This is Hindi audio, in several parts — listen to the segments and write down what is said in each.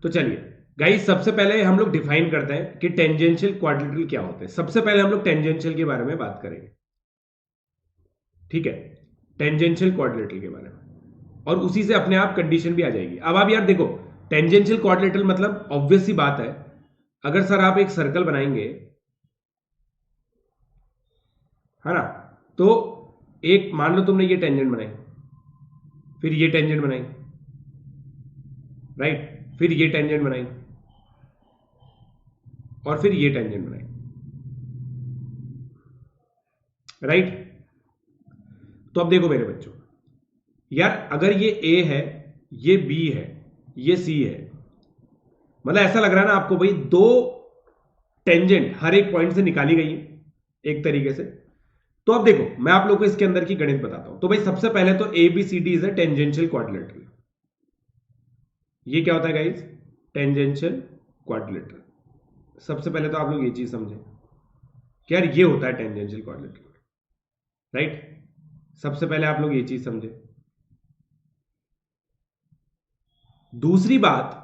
तो चलिए गाइस, सबसे पहले हम लोग डिफाइन करते हैं कि टेंजेंशियल क्वाड्रिलेटरल क्या होते हैं। सबसे पहले हम लोग टेंजेंशियल के बारे में बात करेंगे, ठीक है, टेंजेंशियल क्वाड्रिलेटरल के बारे में, और उसी से अपने आप कंडीशन भी आ जाएगी। अब आप यार देखो, टेंजेंशियल क्वाड्रिलेटरल मतलब ऑब्वियस सी बात है, अगर सर आप एक सर्कल बनाएंगे, है ना, तो एक मान लो तुमने ये टेंजेंट बनाई, फिर ये टेंजेंट बनाई, राइट, फिर ये टेंजेंट बनाई, और फिर ये टेंजेंट बनाई, राइट। तो अब देखो मेरे बच्चों, यार अगर ये ए है, ये बी है, ये सी है, मतलब ऐसा लग रहा है ना आपको भाई दो टेंजेंट हर एक पॉइंट से निकाली गई है एक तरीके से। तो अब देखो मैं आप लोगों को इसके अंदर की गणित बताता हूं। तो भाई सबसे पहले तो A B C D is a tangential quadrilateral. ये क्या होता है गाइस? Tangential quadrilateral. सबसे पहले तो आप लोग ये चीज समझें कि यार ये होता है टेंजेंशियल क्वाड्रिलेटरल, राइट। सबसे पहले आप लोग ये चीज समझे। दूसरी बात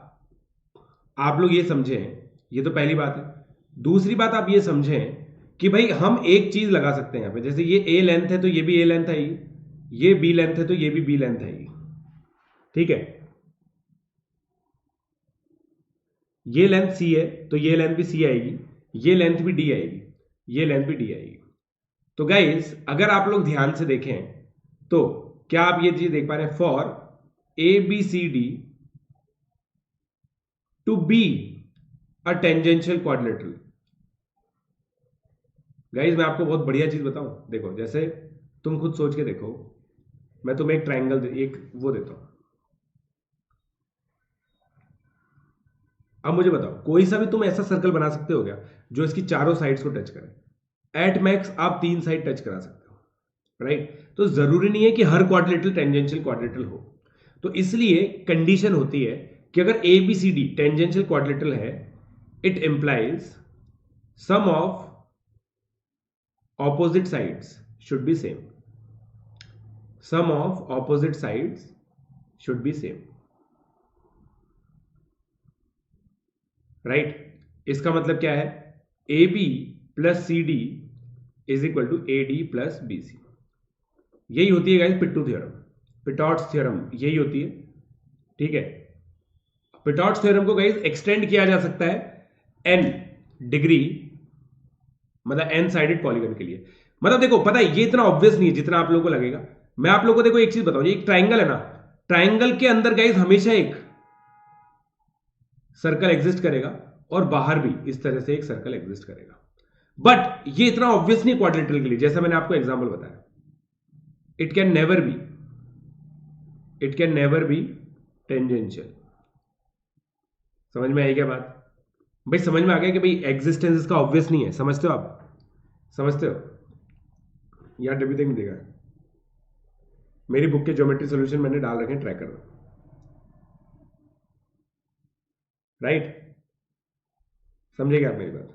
आप लोग ये समझें, ये तो पहली बात है। दूसरी बात आप ये समझें कि भाई हम एक चीज लगा सकते हैं यहां पे, जैसे ये ए लेंथ है तो ये भी ए लेंथ है, ये बी लेंथ है तो ये भी बी लेंथ है, ठीक है। ये लेंथ सी है तो ये लेंथ भी सी आएगी, ये लेंथ भी डी आएगी, ये लेंथ भी डी आएगी। तो गाइस अगर आप लोग ध्यान से देखें तो क्या आप ये चीज देख पा रहे हैं? For A B C D to be a tangential quadrilateral, guys मैं आपको बहुत बढ़िया चीज बताऊं, देखो जैसे तुम खुद सोच के देखो, मैं तुम्हें एक ट्राइंगल एक वो देता हूं। अब मुझे बताओ कोई सा भी तुम ऐसा सर्कल बना सकते हो क्या जो इसकी चारों साइड्स को टच करे? एट मैक्स आप तीन साइड टच करा सकते हो, राइट। तो जरूरी नहीं है कि हर क्वाड्रिलेटरल टेंजेंशियल क्वाड्रिलेटरल हो। तो इसलिए कंडीशन होती है कि अगर A B C D tangential quadrilateral है, it implies sum of opposite sides should be same. Sum of opposite sides should be same, right? इसका मतलब क्या है? A B plus C D is equal to A D plus B C. यही होती है guys Pitot theorem, Pitot's theorem, यही होती है, ठीक है। पिटॉट्स थ्योरम को गाइस एक्सटेंड किया जा सकता है एन डिग्री, मतलब एन साइडेड पॉलीगन के लिए। मतलब देखो पता है ये इतना ऑब्वियस नहीं है जितना आप लोगों को लगेगा। मैं आप लोगों को देखो एक चीज बताऊं, ये एक ट्राइंगल है ना, ट्राइंगल के अंदर गाइस हमेशा एक सर्कल एग्जिस्ट करेगा और बाहर भी इस तरह से एक सर्कल एग्जिस्ट करेगा। बट ये इतना ऑब्वियस नहीं क्वाड्रिलेटरल के लिए, जैसा मैंने आपको एग्जांपल बताया। It can never be, it can never be tangential. समझ में आई क्या बात? भाई समझ में आ गया कि भाई एग्जिस्टेंस इसका ऑब्वियस नहीं है। समझते हो आप? समझते हो यार? डब्ल्यू तक नहीं देगा, मेरी बुक के ज्योमेट्री सॉल्यूशन मैंने डाल रखे हैं, ट्राई करना, राइट। समझेगा आप मेरी बात?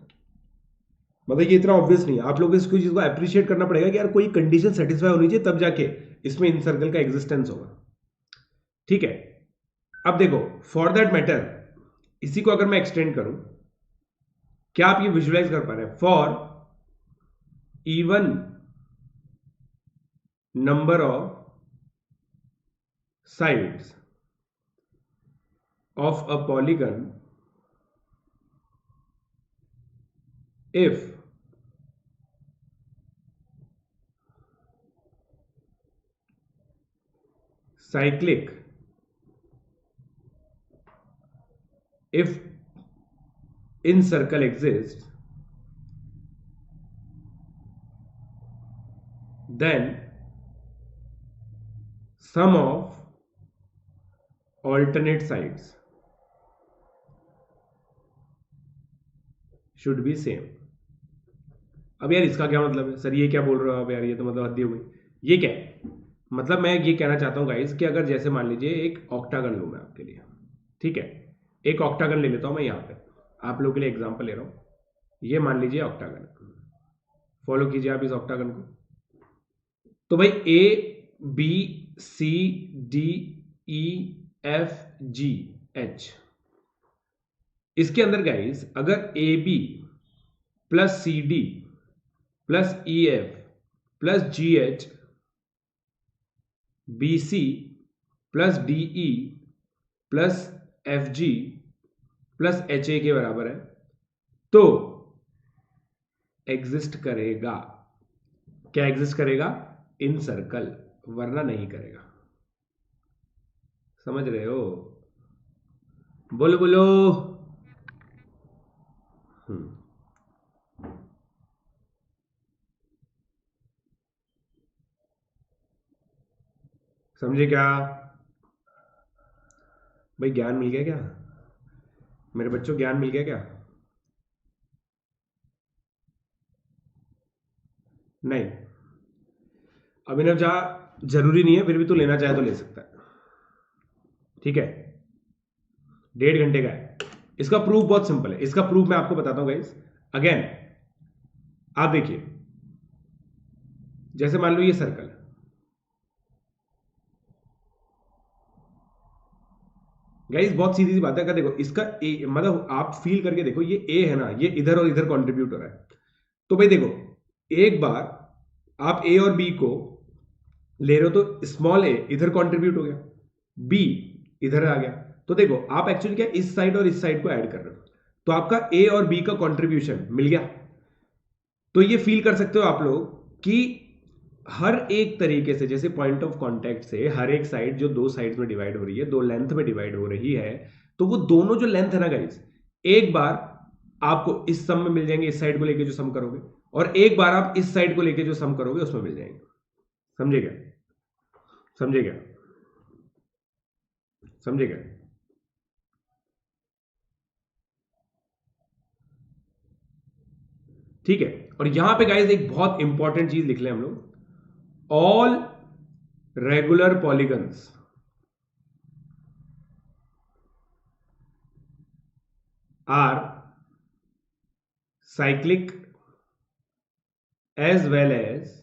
मतलब ये इतना ऑब्वियस नहीं है, आप लोगों को इसको चीज को अप्रिशिएट करना पड़ेगा कि यार कोई कंडीशन सेटिस्फाई होनी चाहिए तब जाके इसमें इन सर्कल का एग्जिस्टेंस होगा, ठीक है। अब देखो फॉर दैट मैटर, इसी को अगर मैं एक्सटेंड करूं, क्या आप ये विजुलाइज कर पा रहे हैं? For even number of sides of a polygon, if cyclic, if in circle exists, then sum of alternate sides should be same। अब यार इसका क्या मतलब है सर? ये क्या बोल रहे हो आप यार? ये तो मतलब हद ही हो गई। ये क्या है? मतलब मैं ये कहना चाहता हूँ गाइस कि अगर जैसे मान लीजिए एक ऑक्टागन लूँ मैं आपके लिए, ठीक है, एक ऑक्टागन ले लेता हूँ मैं यहाँ पे, आप लोगों के लिए एग्जांपल ले रहा हूँ। ये मान लीजिए ऑक्टागन, फॉलो कीजिए आप इस ऑक्टागन को। तो भाई A B C D E F G H, इसके अंदर गाइस अगर A B plus C D plus E F plus G H B C plus D E plus F G plus H A के बराबर है तो एग्जिस्ट करेगा। क्या एग्जिस्ट करेगा? इन सर्कल, वरना नहीं करेगा। समझ रहे हो? बोलो बोलो। समझे क्या? भाई ज्ञान मिल गया क्या मेरे बच्चों? ज्ञान मिल गया क्या? नहीं। अभिनव झा जरूरी नहीं है, फिर भी तो लेना चाहे तो ले सकता है। ठीक है, 1.5 घंटे का है। इसका प्रूफ बहुत सिंपल है। इसका प्रूफ मैं आपको बताता हूं गाइस। अगेन आप देखिए, जैसे मान लो ये सर्कल है, गाइस बहुत सीधी सी बात है। देखो इसका ए, मतलब आप फील करके देखो, ये ए है ना, ये इधर और इधर कंट्रीब्यूट हो रहा है। तो भाई देखो, एक बार आप ए और बी को ले रहे हो तो स्मॉल ए इधर कंट्रीब्यूट हो गया, बी इधर आ गया। तो देखो आप एक्चुअली क्या इस साइड और इस साइड को ऐड कर रहे हो, तो आपका ए और बी का कंट्रीब्यूशन मिल गया। तो ये फील कर सकते हो आप लोग कि हर एक तरीके से, जैसे पॉइंट ऑफ कांटेक्ट से हर एक साइड जो दो साइड्स में डिवाइड हो रही है, दो लेंथ में डिवाइड हो रही है, तो वो दोनों जो लेंथ है ना गाइस, एक बार आपको इस सम में मिल जाएंगे, इस साइड को लेके जो सम करोगे, और एक बार आप इस साइड को लेके जो सम करोगे उसमें मिल जाएंगे। समझे क्या? समझे क्या? समझे क्या? ठीक है। और यहां पे गाइस एक बहुत इंपॉर्टेंट चीज लिख लें हम लोग, all regular polygons are cyclic as well as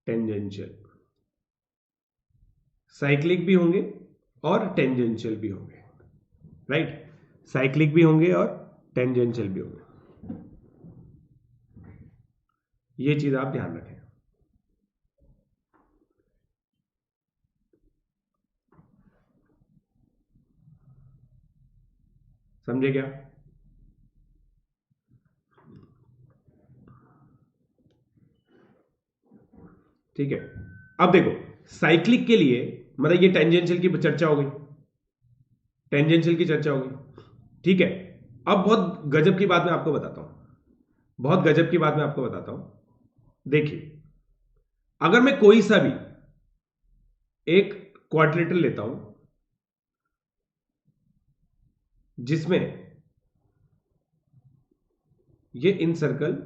tangential. Cyclic भी होंगे और टेंजेंशियल भी होंगे, राइट? साइक्लिक भी होंगे और टेंजेंशियल भी होंगे। ये चीज आप ध्यान रखें। समझे क्या? ठीक है। अब देखो साइक्लिक के लिए, मतलब ये टेंजेंशियल की चर्चा हो गई, टेंजेंशियल की चर्चा हो गई। ठीक है। अब बहुत गजब की बात मैं आपको बताता हूं, बहुत गजब की बात मैं आपको बताता हूं। देखिए, अगर मैं कोई सा भी एक क्वाड्रिलेटरल लेता हूं जिसमें ये इन सर्कल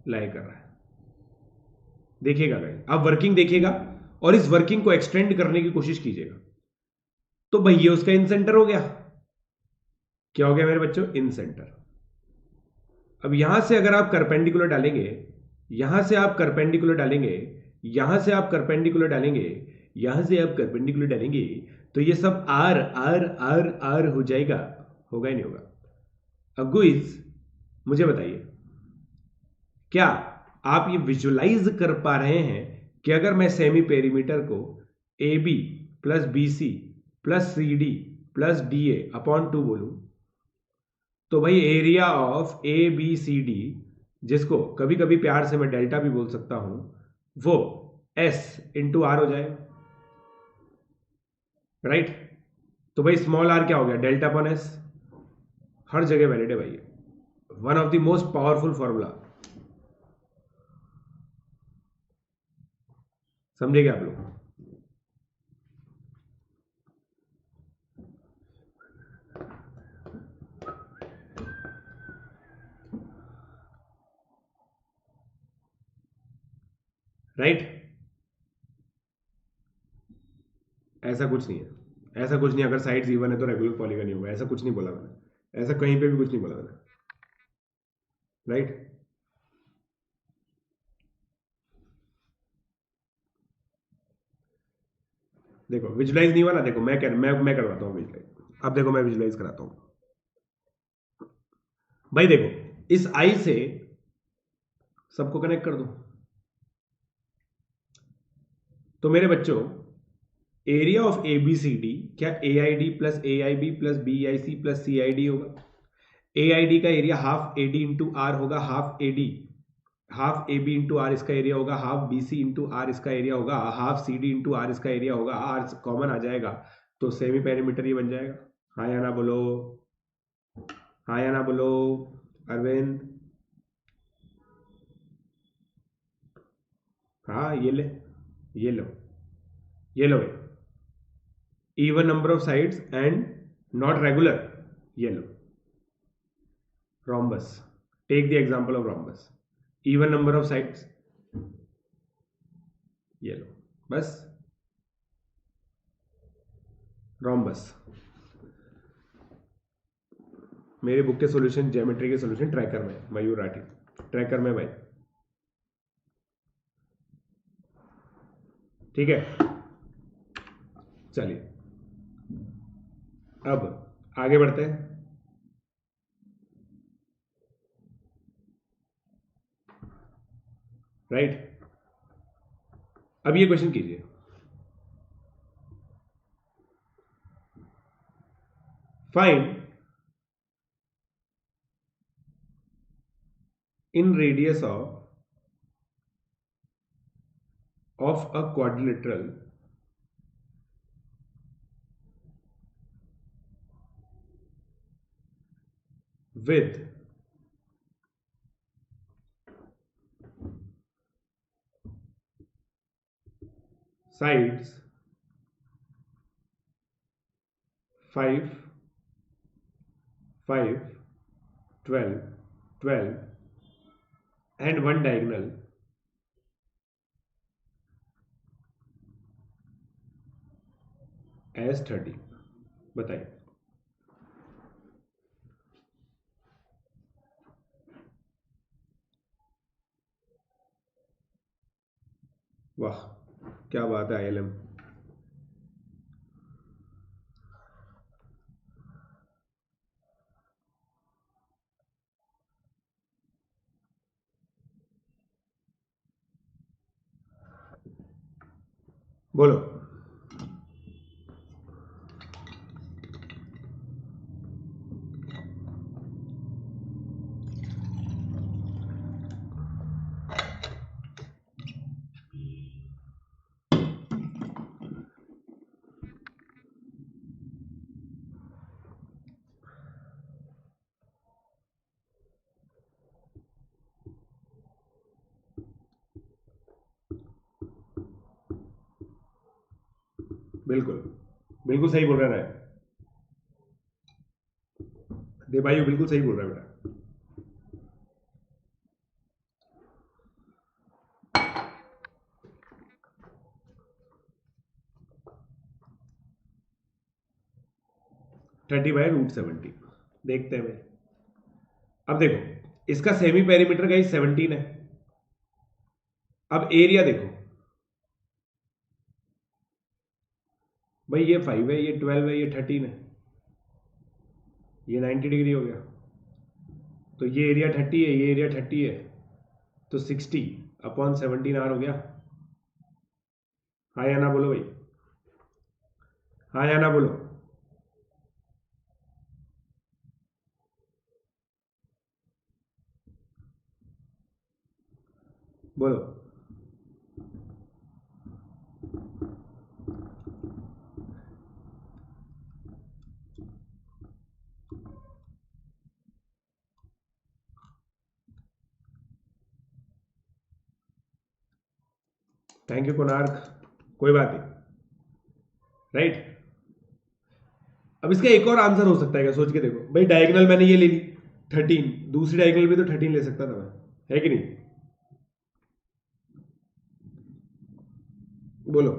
लाई कर रहा है, देखिएगा गाइस, आप वर्किंग देखिएगा और इस वर्किंग को एक्सटेंड करने की कोशिश कीजिएगा। तो भाई ये उसका इन सेंटर हो गया। क्या हो गया मेरे बच्चों? इन सेंटर। अब यहां से अगर आप परपेंडिकुलर डालेंगे, यहां से आप परपेंडिकुलर डालेंगे, यहां से आप परपेंडिकुलर डालेंगे, यहां से आप परपेंडिकुलर डालेंगे, तो ये सब आर आर आर आर हो जाएगा। होगा ही नहीं होगा? अब गुइज मुझे बताइए, क्या आप ये विजुलाइज कर पा रहे हैं कि अगर मैं सेमी पेरीमीटर को A B plus B C plus C D plus D A upon 2 बोलूं, तो भाई area of A B C D, जिसको कभी कभी प्यार से मैं डेल्टा भी बोल सकता हूं, वो एस इंटू आर हो जाएगा, राइट? तो भाई स्मॉल आर क्या हो गया? Delta upon S. हर जगह वैलिड है भाई, one of the most powerful formula. समझे क्या आप लोग? राइट? ऐसा कुछ नहीं है, ऐसा कुछ नहीं। अगर साइड इवन है तो रेगुलर पॉलीगन ही होगा, ऐसा कुछ नहीं बोला मैंने, ऐसा कहीं पे भी कुछ नहीं बोला मैंने, राइट? देखो विजुलाइज नहीं हुआ ना, देखो मैं करवाता हूँ विजुलाइज। अब देखो मैं विजुलाइज कराता हूँ। भाई देखो इस आई से सबको कनेक्ट कर दो। तो मेरे बच्चों area of A B C D क्या A I D plus A I B plus B I C plus C I D होगा। ए आई डी का area half A D into R होगा, half A D, half A B into R इसका एरिया होगा, half B C into R इसका एरिया होगा, half C D into R इसका एरिया होगा, आर कॉमन आ जाएगा तो सेमी पेरीमीटर ये बन जाएगा। हाँ या ना बोलो, हाँ या ना बोलो अरविंद। हाँ ये ले, ये लो, ये लो भाई, even number of sides and not regular, ये लो rhombus, take the example of rhombus, even number of sides, ये लो बस rhombus। मेरे बुक के सॉल्यूशन, ज्योमेट्री के सॉल्यूशन ट्रैकर में, मयूर राठी ट्रैकर में भाई, ठीक है। चलिए अब आगे बढ़ते हैं। राइट, अब ये क्वेश्चन कीजिए, find in radius of a quadrilateral with sides 5, 5, 12, 12 and one diagonal as 30। बताइए। वाह क्या बात है ILM। बोलो। बिल्कुल बिल्कुल सही बोल रहा है देवायु, बिल्कुल सही बोल रहा है बेटा। थर्टी बाई रूट 70 देखते हैं भाई। अब देखो इसका सेमी पेरीमीटर का 17 है। अब एरिया देखो भाई, ये 5 है, ये 12 है, ये 13 है, ये 90 डिग्री हो गया, तो ये एरिया 30 है, ये एरिया 30 है, तो 60/17 आर हो गया। हाँ या ना बोलो भाई, हाँ या ना बोलो। बोलो। थैंक यू कोणार्क, कोई बात नहीं। राइट, अब इसका एक और आंसर हो सकता है क्या, सोच के देखो भाई। डायगोनल मैंने ये ले ली 13, दूसरी डायगोनल भी तो 13 ले सकता था मैं, है कि नहीं। बोलो।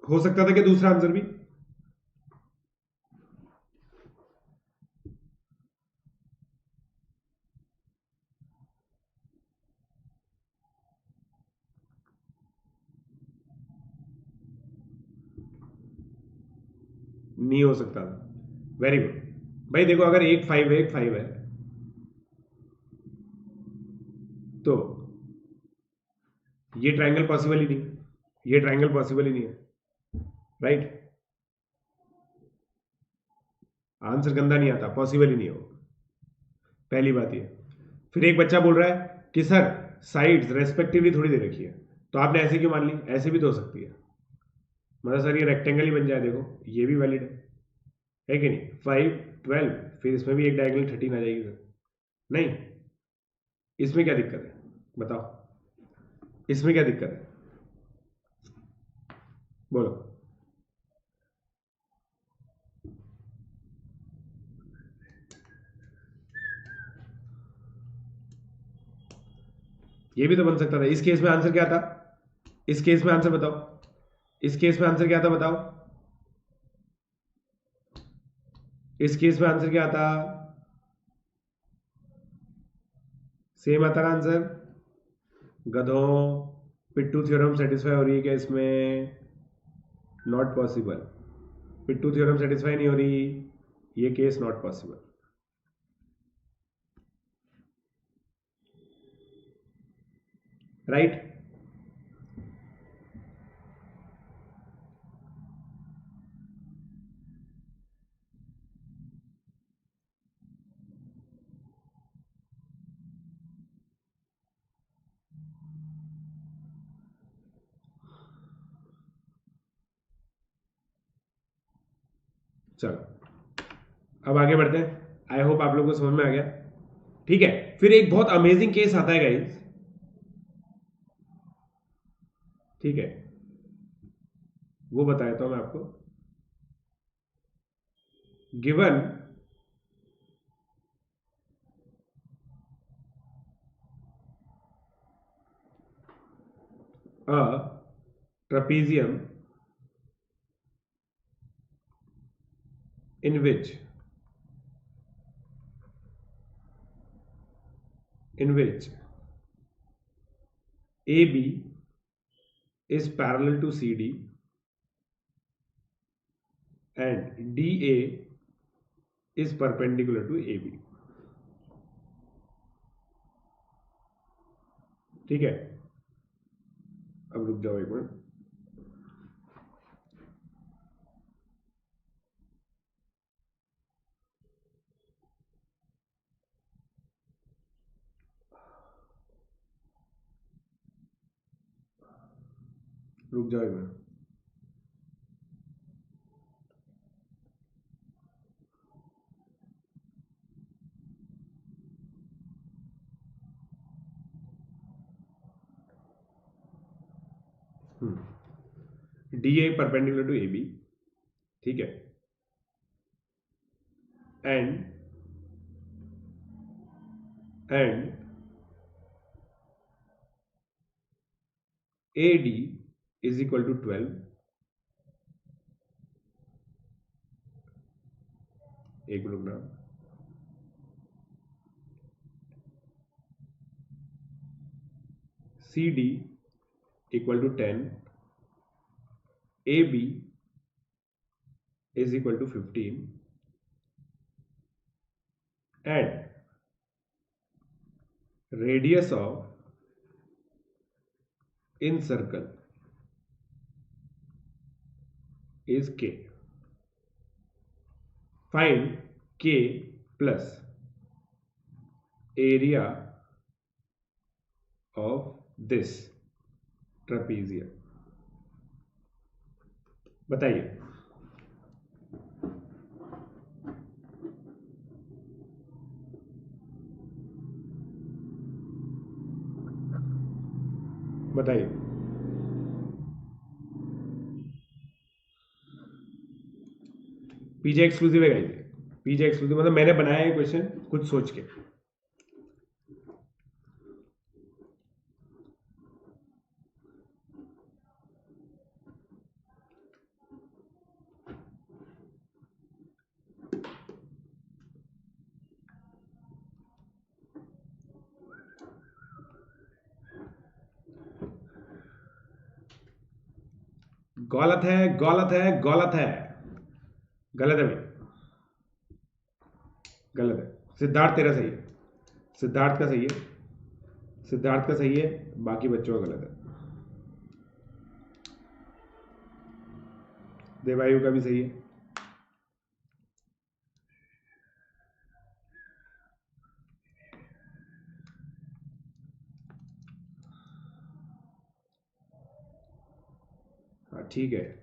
हो सकता था कि दूसरा आंसर भी। नहीं हो सकता था। वेरी गुड भाई। देखो अगर एक 5 है एक 5 है तो ये ट्रायंगल पॉसिबल ही नहीं, ये ट्रायंगल पॉसिबल ही नहीं है, राइट। आंसर गंदा नहीं आता, पॉसिबल ही नहीं हो, पहली बात ये। फिर एक बच्चा बोल रहा है कि सर साइड्स रेस्पेक्टिवली थोड़ी दे रखी है, तो आपने ऐसे क्यों मान ली, ऐसे भी तो हो सकती है। मतलब सर ये रेक्टेंगल ही बन जाए, देखो ये भी वैलिड है कि नहीं, 5 12, फिर इसमें भी एक डायगोनल 13 आ जाएगी सर। नहीं, इसमें क्या दिक्कत है बताओ, इसमें क्या दिक्कत है बोलो। ये भी तो बन सकता था। इस केस में आंसर क्या था, इस केस में आंसर बताओ, इस केस में आंसर क्या था बताओ, इस केस में आंसर क्या आता, सेम आता ना आंसर। गधों, पिट्टू थ्योरम सेटिस्फाई हो रही है क्या इसमें, नॉट पॉसिबल। पिट्टू थ्योरम सेटिस्फाई नहीं हो रही, ये केस नॉट पॉसिबल, राइट। चलो अब आगे बढ़ते हैं, आई होप आप लोगों को समझ में आ गया। ठीक है, फिर एक बहुत अमेजिंग केस आता है गाइस। ठीक है, वो बताता हूं मैं आपको। Given a trapezium in which AB is parallel to CD and DA is perpendicular to AB। ठीक है, अब रुक जाओ एक मिनट। रुक जाओ एक minute. D A perpendicular to A B, ठीक है, and A D is equal to 12। एक मिनट ना, C D equal to 10, A B is equal to 15 and radius of in circle is k। Find k plus area of this trapezium। बताइए, बताइए। पीजे एक्सक्लूसिव है गाइस, पीजे एक्सक्लूसिव मतलब मैंने बनाया है क्वेश्चन कुछ सोच के। गलत है, गलत है, गलत है। गलत है भाई, गलत है। सिद्धार्थ तेरा सही है, सिद्धार्थ का सही है, सिद्धार्थ का सही है, बाकी बच्चों का गलत है। देवायु का भी सही है। हाँ ठीक है।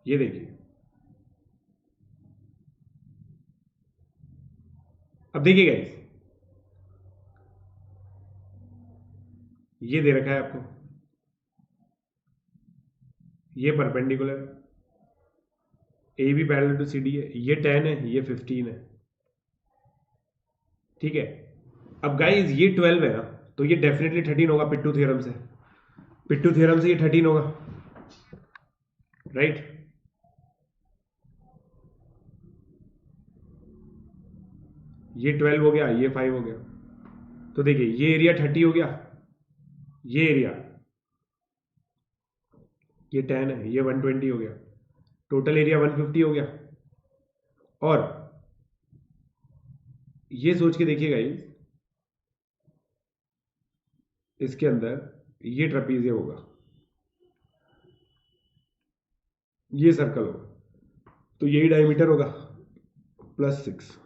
ये देखिए, अब देखिए गाइस, ये दे रखा है आपको, ये perpendicular, A B parallel to C D है, ये 10 है, ये 15 है, ठीक है। अब गाइस ये 12 है ना, तो ये डेफिनेटली 13 होगा पिट्टू थ्योरम से, पिट्टू थ्योरम से ये 13 होगा, राइट। ये 12 हो गया, ये 5 हो गया, तो देखिए ये एरिया 30 हो गया, ये एरिया, ये 10 है, ये 120 हो गया, टोटल एरिया 150 हो गया। और ये सोच के देखिएगा, इसके अंदर ये ट्रपीजियम होगा, ये सर्कल होगा, तो यही डायमीटर होगा, +6,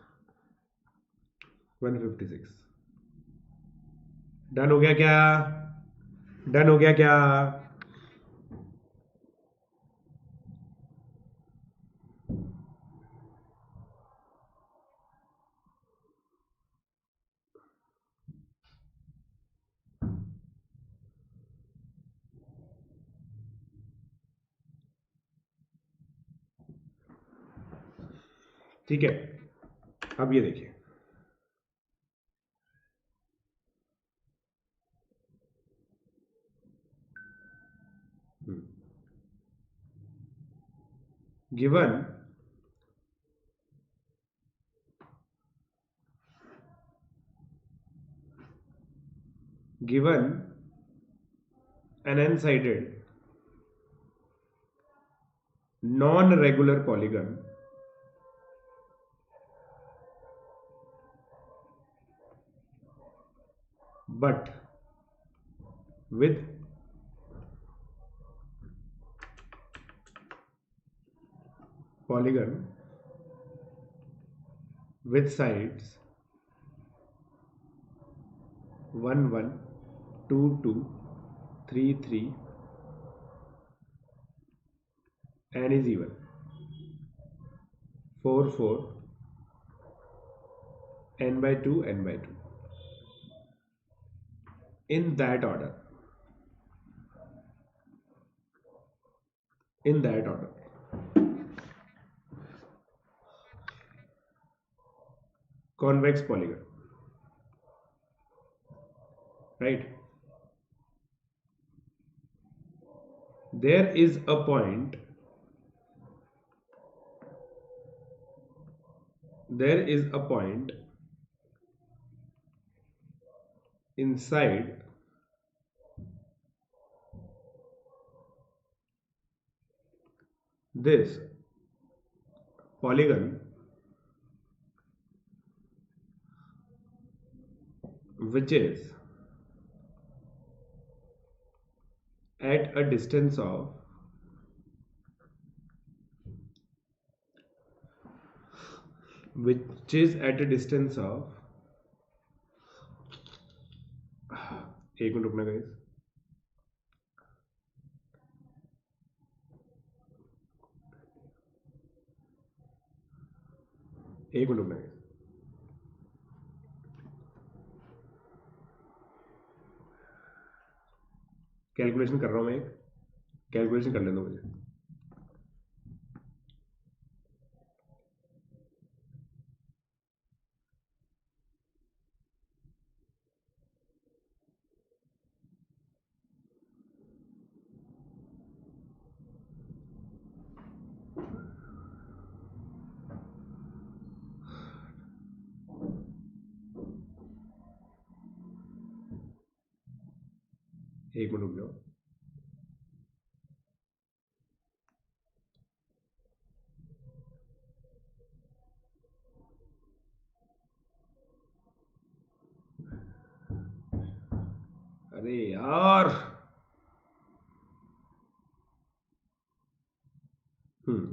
156। डन हो गया क्या? डन हो गया क्या? ठीक है, अब ये देखिए, given given an n-sided non-regular polygon but with polygon with sides 1 1 2 2 3 3 n is even 4 4 n by 2 n by 2 in that order, in that order, convex polygon, right? There is a point, there is a point inside this polygon which is at a distance of which is at a distance of, एक मिनट रुकना गाइस, एक मिनट रुकना गाइस, कैलकुलेशन कर रहा हूं मैं, एक कैलकुलेशन कर लेना मुझे। एक मिनट रुक जाओ। अरे यार,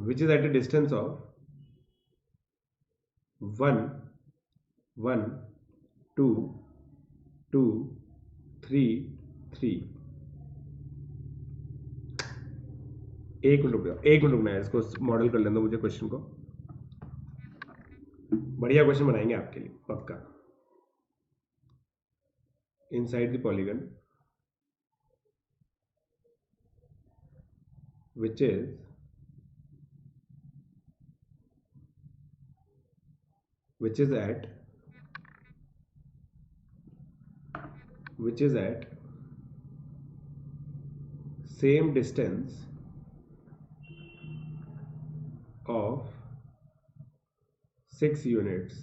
which is at a distance of 1 1 2 2 3 3। एक मिनट रुक जाओ, एक मिनट रुकना है, इसको मॉडल कर लेने दो मुझे क्वेश्चन को। बढ़िया क्वेश्चन बनाएंगे आपके लिए पक्का। Inside the polygon which is at same distance of 6 units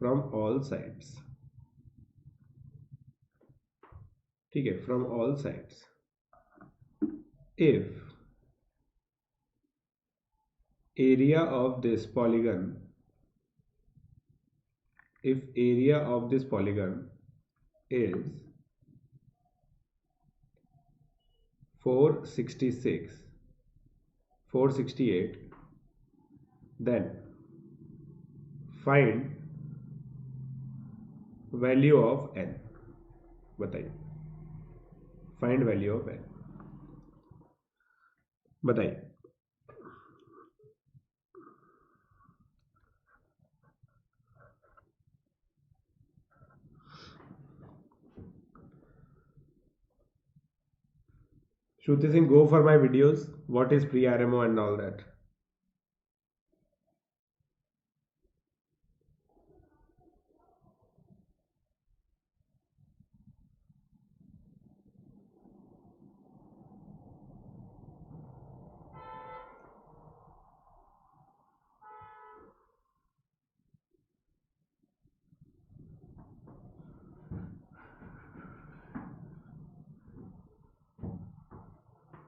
from all sides। ठीक है, from all sides if area of this polygon is 466 468, then find value of n। बताइए, फाइंड वैल्यू ऑफ n, बताइए। Shruti Singh, go for my videos. What is pre-RMO and all that?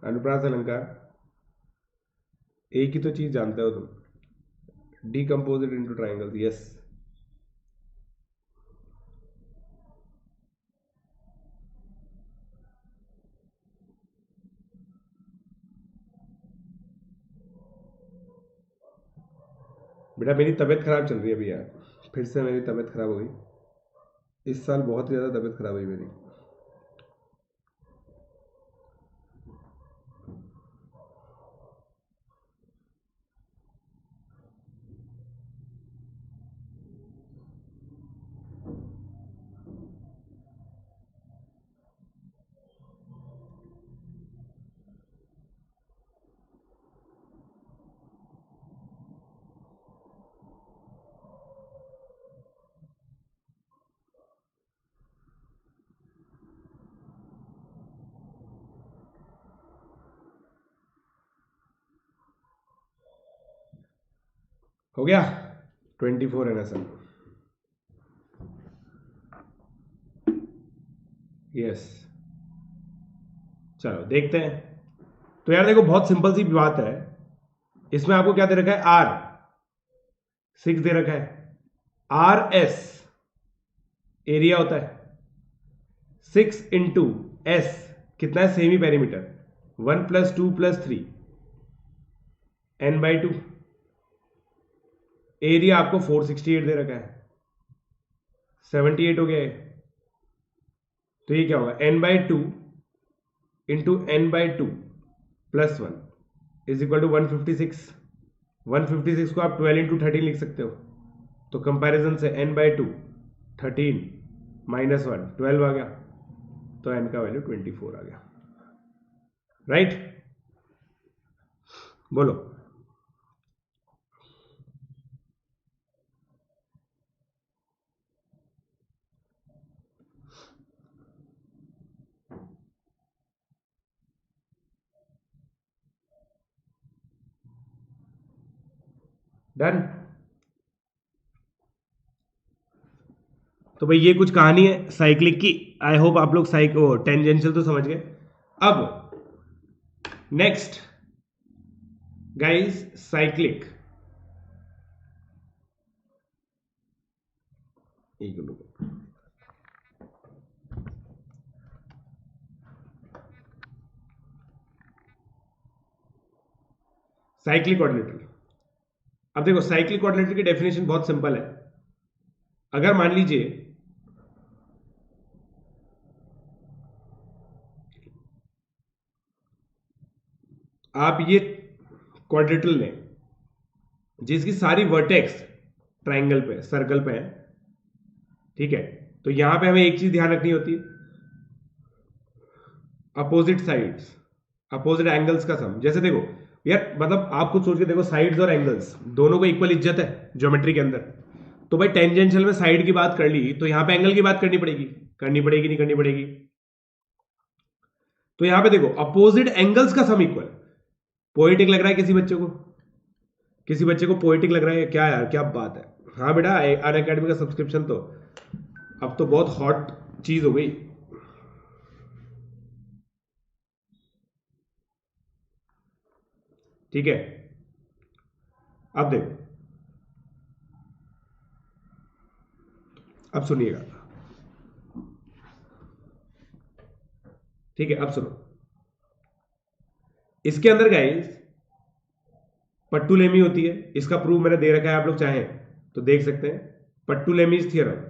अनुप्रास अलंकार, एक ही तो चीज जानते हो तुम, decompose it into triangles. Yes, बेटा मेरी तबीयत खराब चल रही है अभी यार, फिर से मेरी तबीयत खराब हो गई। इस साल बहुत ज़्यादा तबीयत खराब हुई मेरी। हो गया 24 NSL। यस, चलो देखते हैं। तो यार देखो, बहुत सिंपल सी बात है। इसमें आपको क्या दे रखा है? आर 6 दे रखा है। आर एस एरिया होता है, 6 इंटू एस कितना है? Semi perimeter, 1 + 2 + 3 n/2। एरिया आपको 468 दे रखा है, 78 हो गया है। तो ये क्या होगा? n/2 into n/2 + 1 = 156। 156 को आप 12 × 13 लिख सकते हो। तो कंपैरिजन से n/2 13 - 1 12 आ गया, तो n का वैल्यू 24 आ गया। राइट, बोलो। डन। तो भाई ये कुछ कहानी है साइक्लिक की। आई होप आप लोग टेंजेंशियल तो समझ गए। अब नेक्स्ट गाइस, साइक्लिक। एक मिनट, साइक्लिक कोऑर्डिनेटर। अब देखो साइक्लिक कोऑर्डिनेटर की डेफिनेशन बहुत सिंपल है। अगर मान लीजिए आप ये क्वाड्रेटल लें जिसकी सारी वर्टेक्स ट्राइंगल पे सर्कल पे है, ठीक है, तो यहां पे हमें एक चीज ध्यान रखनी होती है, अपोजिट साइड्स, अपोजिट एंगल्स का सम। जैसे देखो यार, मतलब आप खुद सोच के देखो, साइड्स और एंगल्स दोनों को इक्वल इज्जत है ज्योमेट्री के अंदर। तो भाई टेंजेंशियल में साइड की बात कर ली तो यहां पे एंगल की बात करनी पड़ेगी, करनी पड़ेगी नहीं करनी पड़ेगी? तो यहां पे देखो अपोजिट एंगल्स का सम इक्वल। पोएटिक लग रहा है किसी बच्चे को? किसी बच्चे को पोएटिक लग रहा है क्या यार, क्या बात है? हाँ बेटा, अन अकेडमी का सब्सक्रिप्शन तो अब तो बहुत हॉट चीज हो गई। ठीक है, अब देखो, अब सुनिएगा, ठीक है, अब सुनो। इसके अंदर गाइस पट्टुलेमी होती है, इसका प्रूफ मैंने दे रखा है, आप लोग चाहें तो देख सकते हैं। पट्टुलेमीज थियरम।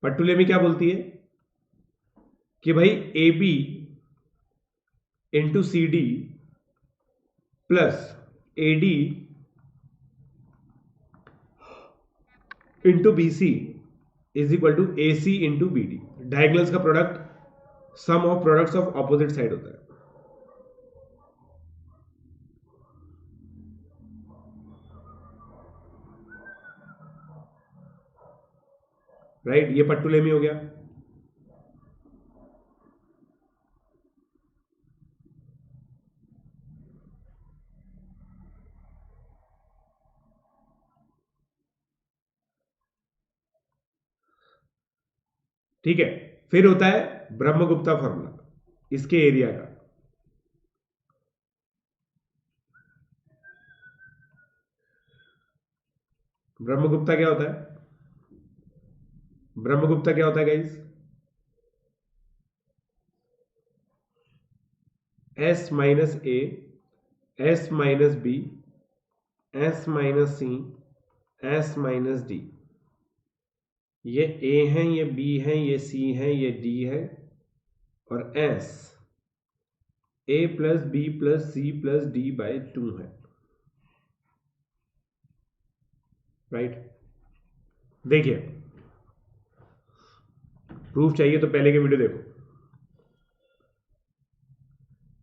पट्टुलेमी क्या बोलती है कि भाई A B into C D plus A D into B C is equal to A C into B D. Diagonals का product sum of products of opposite side होता है, राइट? ये पट्टुलेमी हो गया। ठीक है, फिर होता है ब्रह्मगुप्ता फॉर्मूला इसके एरिया का। ब्रह्मगुप्ता क्या होता है? ब्रह्मगुप्ता क्या होता है guys? S minus A, S minus B, S minus C, S minus D. ये ए है, ये बी है, ये सी है, ये डी है, और S A plus B plus C plus D by 2 है, राइट? देखिए, प्रूफ चाहिए तो पहले के वीडियो देखो।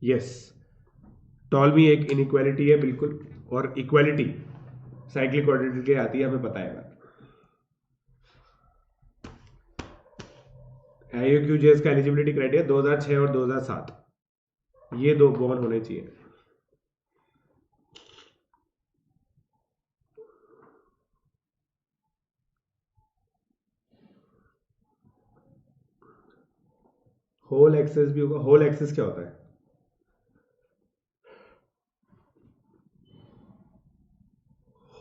यस, टॉलमी एक इनइक्वालिटी है बिल्कुल, और इक्वालिटी साइक्लिक कोऑर्डिनेटर के आती है, हमें पता है बात। IOQJS का एलिजिबिलिटी क्राइटेरिया 2006 और 2007, ये दो बॉन्ड होने चाहिए। होल एक्सेस भी होगा। होल एक्सेस क्या होता है?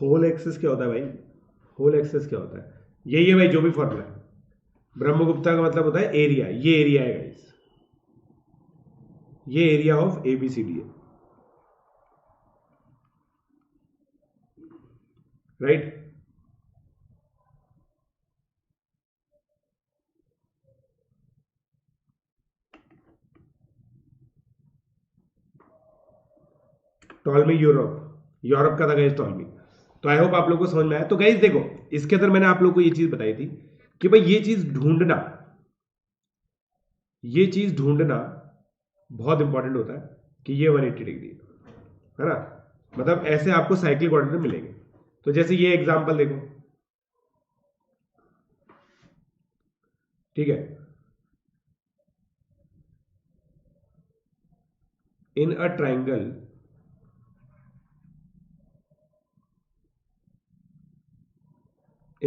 होल एक्सेस क्या होता है भाई? होल एक्सेस क्या होता है? यही है भाई जो भी फॉर्मूला है। ब्रह्मगुप्ता का मतलब होता है एरिया। ये एरिया है गाइस, ये एरिया ऑफ ABCD है, राइट? टॉलमी यूरोप, यूरोप का था गाइस टॉलमी। तो आई होप आप लोगों को समझ में आया। तो गाइस देखो, इसके अंदर मैंने आप लोगों को ये चीज बताई थी कि भाई ये चीज ढूंढना, ये चीज ढूंढना बहुत इंपॉर्टेंट होता है कि ये 180 डिग्री है ना। मतलब ऐसे आपको साइक्लिक कोऑर्डिनेटर मिलेंगे। तो जैसे ये एग्जांपल देखो, ठीक है, in a triangle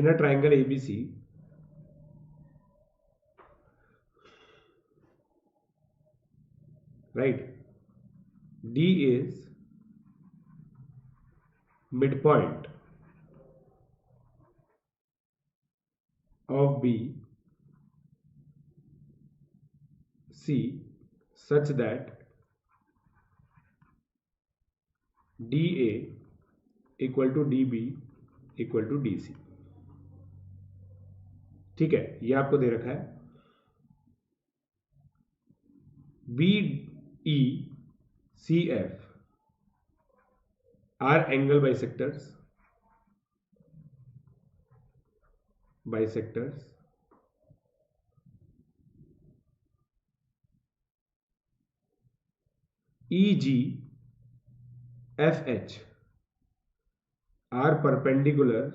in a triangle ABC, right, D is midpoint of B C such that DA equal to DB equal to DC। ठीक है, ये आपको दे रखा है। BECF are angle bisectors EGFH are perpendicular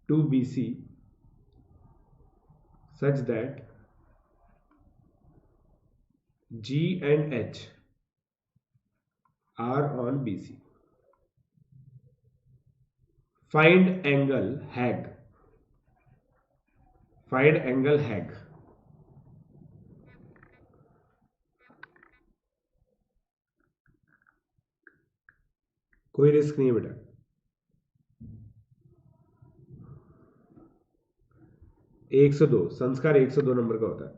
to BC such that G and H are on BC. Find angle HAG. कोई रिस्क नहीं है बेटा। एक 102 संस्कार 102 नंबर का होता है।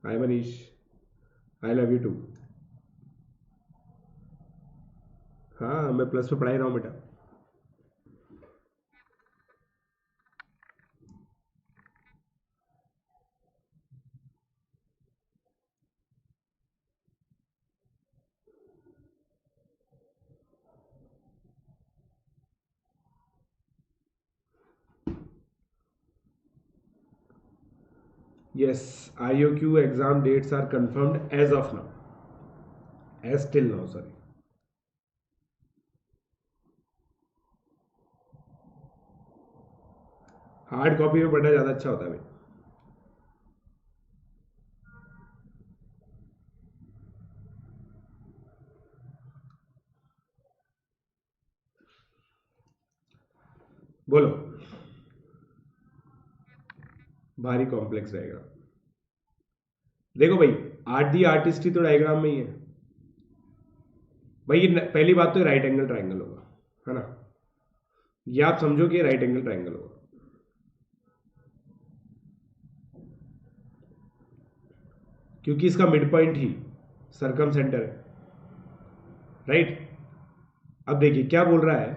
Hi Manish, I love you too. हाँ, मैं प्लस में पढ़ाई रहा हूँ बेटा। Yes, IOQ exam dates are confirmed as of now. As till now, sorry. Hard copy में पढ़ना ज्यादा अच्छा होता है भाई। बोलो, भारी कॉम्प्लेक्स रहेगा। देखो भाई, आर्ट दी आर्टिस्ट्री तो डायग्राम में ही है भाई। ये पहली बात तो राइट एंगल ट्राइंगल होगा, है ना। ये आप समझो कि राइट एंगल ट्राइंगल होगा। क्योंकि इसका मिड पॉइंट ही सर्कम सेंटर है, राइट। अब देखिए क्या बोल रहा है,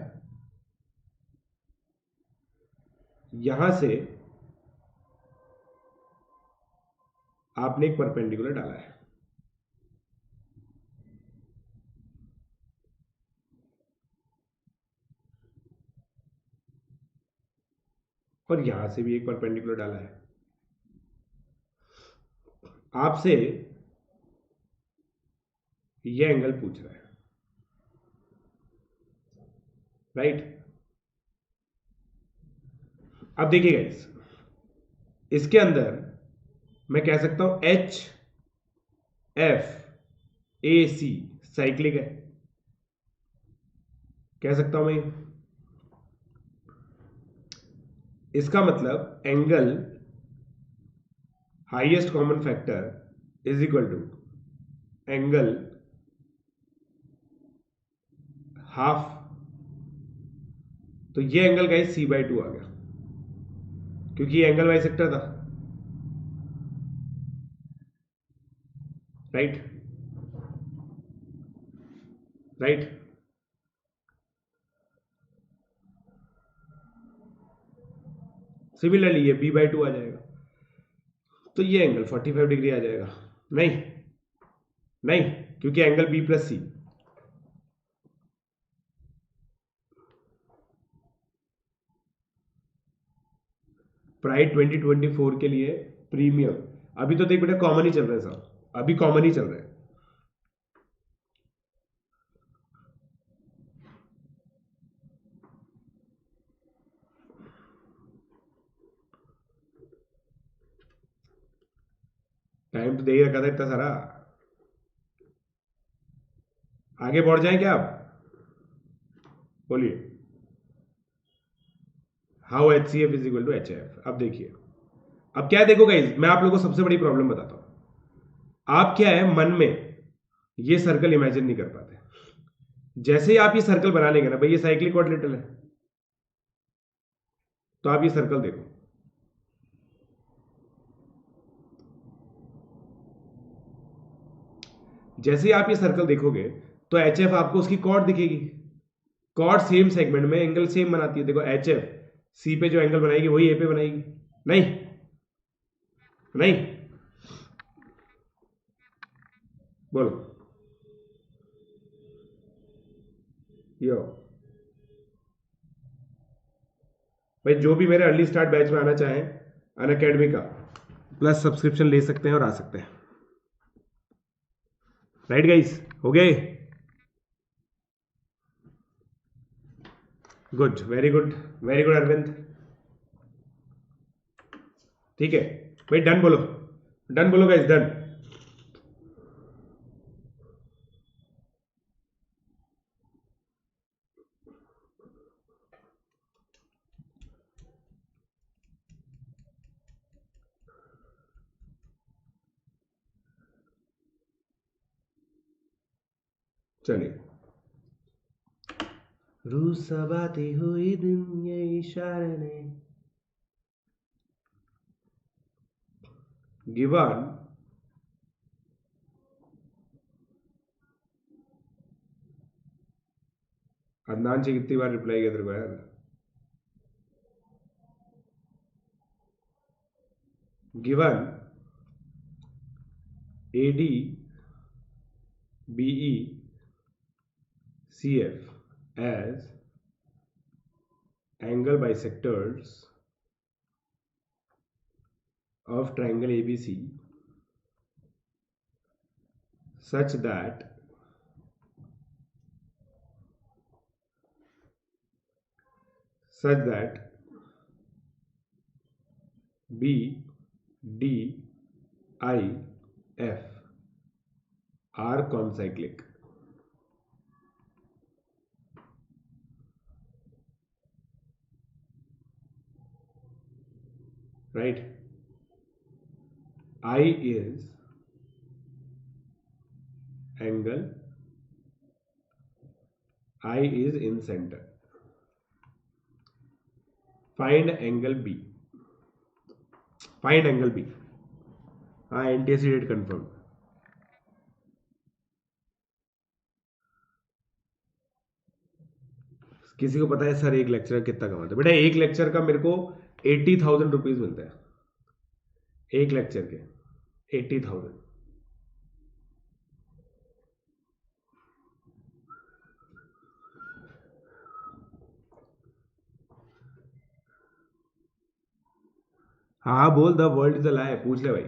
यहां से आपने एक परपेंडिकुलर डाला है, और यहां से भी एक परपेंडिकुलर डाला है। आपसे ये एंगल पूछ रहा है, राइट। अब देखिए गाइस, इसके अंदर मैं कह सकता हूं HFAC साइक्लिक है, कह सकता हूं मैं। इसका मतलब angle highest common factor is equal to angle half. तो ये एंगल गाइस C/2 आ गया, क्योंकि ये एंगल बाइसेक्टर था, राइट। सिमिलरली ये B/2 आ जाएगा, तो ये एंगल 45 डिग्री आ जाएगा। नहीं, क्योंकि एंगल B+C प्राइड 2024 के लिए प्रीमियम। अभी तो देख बेटा कॉमन ही चल रहा है साहब, अभी कॉमन ही चल रहा है। टाइम तो दे ही रखा था इतना सारा। आगे बढ़ जाए क्या आप? बोलिए। How H C F is equal to H F. अब देखिए, अब क्या है देखो गाइस, मैं आप लोगों को सबसे बड़ी प्रॉब्लम बताता हूं। आप क्या है मन में ये सर्कल इमेजिन नहीं कर पाते। जैसे ही आप ये सर्कल बना लेंगे ना भाई, ये साइक्लिक क्वाड्रिलेटरल है, तो आप ये सर्कल देखो, जैसे ही आप ये सर्कल देखोगे तो एच एफ आपको उसकी कॉर्ड दिखेगी। कॉर्ड सेम सेगमेंट में एंगल सेम बनाती है। देखो एच एफ सी पे जो एंगल बनाएगी वही ए पे बनाएगी। नहीं नहीं, बोलो यो। भाई जो भी मेरे अर्ली स्टार्ट बैच में आना चाहें अन अकेडमी का प्लस सब्सक्रिप्शन ले सकते हैं और आ सकते हैं। राइट गाइस, हो गए? Good, very good, very good Arvind. ठीक है भाई, डन बोलो, डन बोलो गाइस, डन। चलिए। रूसबाती हुई दिन ये इशारे ने गिवन अदनान से कितनी बार रिप्लाई किया तेरे को यार? Given A D B E C F as angle bisectors of triangle ABC such that B D I F are concyclic. Right? I is angle, I is in center. Find angle B. Find angle B. हाँ, NTSC डेट कंफर्म। किसी को पता है सर एक लेक्चर कितना कमाते हैं? बेटा एक लेक्चर का मेरे को 80,000 रुपीज मिलता है, एक लेक्चर के 80,000। हाँ बोल, द वर्ल्ड इज अ लाई, पूछ ले भाई।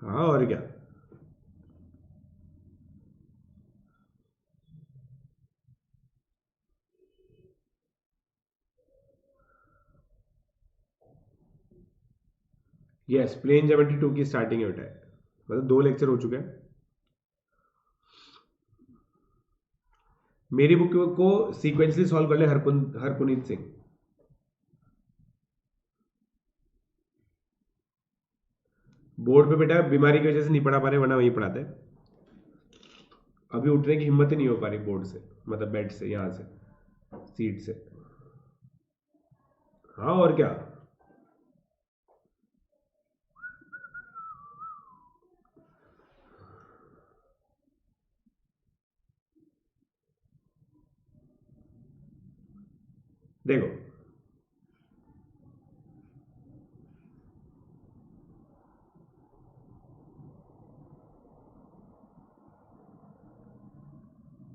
हाँ और क्या। यस, प्लेन ज्योमेट्री 2 की स्टार्टिंग है बेटा, मतलब 2 लेक्चर हो चुके हैं। मेरी बुक को सीक्वेंसली सॉल्व कर ले हरपुनीत सिंह। बोर्ड पे बेटा बीमारी की वजह से नहीं पढ़ा पा रहे, वरना वहीं पढ़ाते। अभी उठने की हिम्मत ही नहीं हो पा रही बोर्ड से, मतलब बेड से, यहां से, सीट से। हाँ और क्या। देखो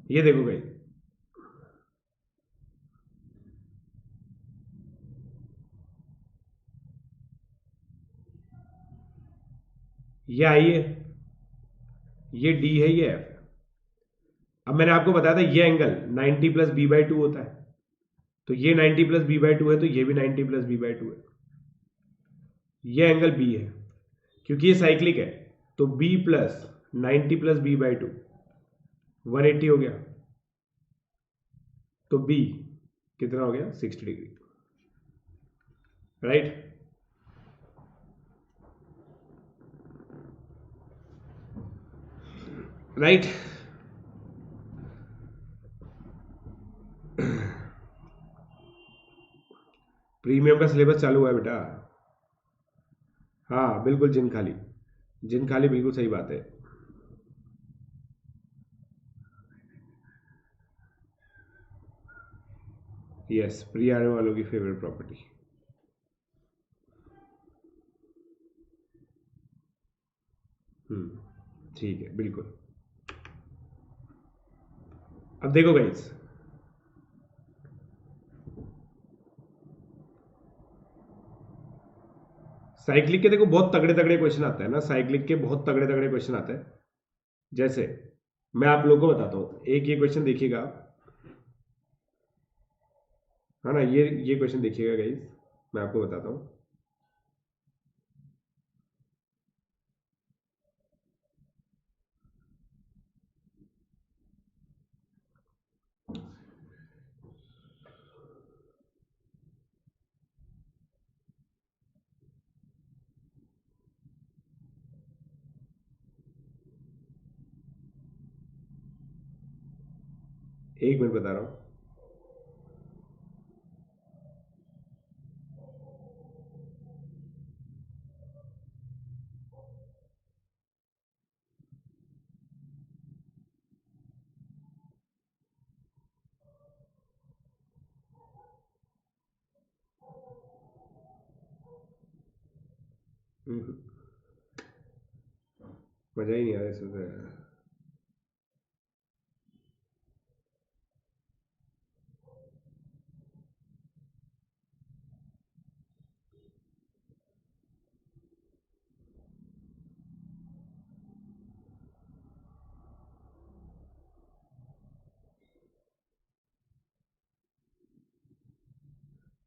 ये देखो भाई, ये आई है, ये डी है, ये एफ है। अब मैंने आपको बताया था ये angle 90 plus B by two होता है, तो ये 90 प्लस बी बाई टू है, तो ये भी 90 प्लस बी बाई टू है। ये एंगल बी है, क्योंकि ये साइक्लिक है, तो B plus 90 plus B by two 180 हो गया, तो बी कितना हो गया 60 डिग्री, राइट। राइट। प्रीमियम का सिलेबस चालू हुआ है बेटा। हाँ बिल्कुल, जिन खाली, जिन खाली, बिल्कुल सही बात है। यस, प्री आने वालों की फेवरेट प्रॉपर्टी। ठीक है, बिल्कुल। अब देखो गाइस, साइक्लिक के देखो बहुत तगड़े तगड़े क्वेश्चन आते हैं ना, साइक्लिक के बहुत तगड़े तगड़े क्वेश्चन आते हैं। जैसे मैं आप लोगों को बताता हूँ, एक ये क्वेश्चन देखिएगा, है ना, ये क्वेश्चन देखिएगा गाइस, मैं आपको बताता हूँ। एक मिनट बता रहा हूँ। हम्म, मजा ही नहीं आ रहा इसमें तो यार।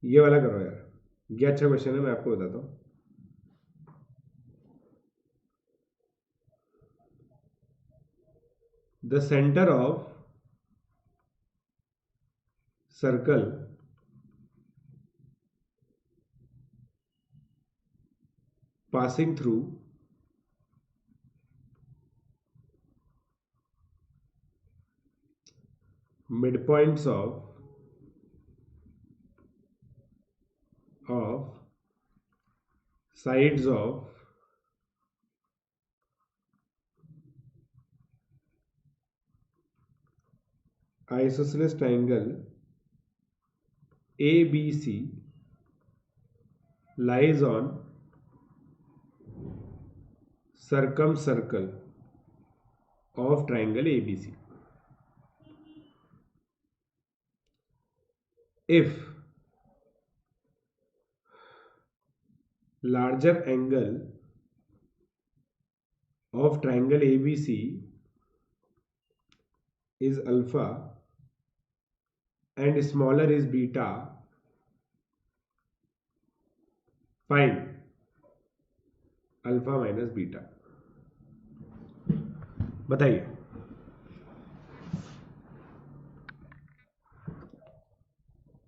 ये वाला करो यार, ये अच्छा क्वेश्चन है, मैं आपको बताता हूँ। The centre of circle passing through midpoints of sides of isosceles triangle ABC lies on circumcircle of triangle ABC. If larger angle of triangle ABC is alpha and smaller is beta, find alpha minus beta. बताइए।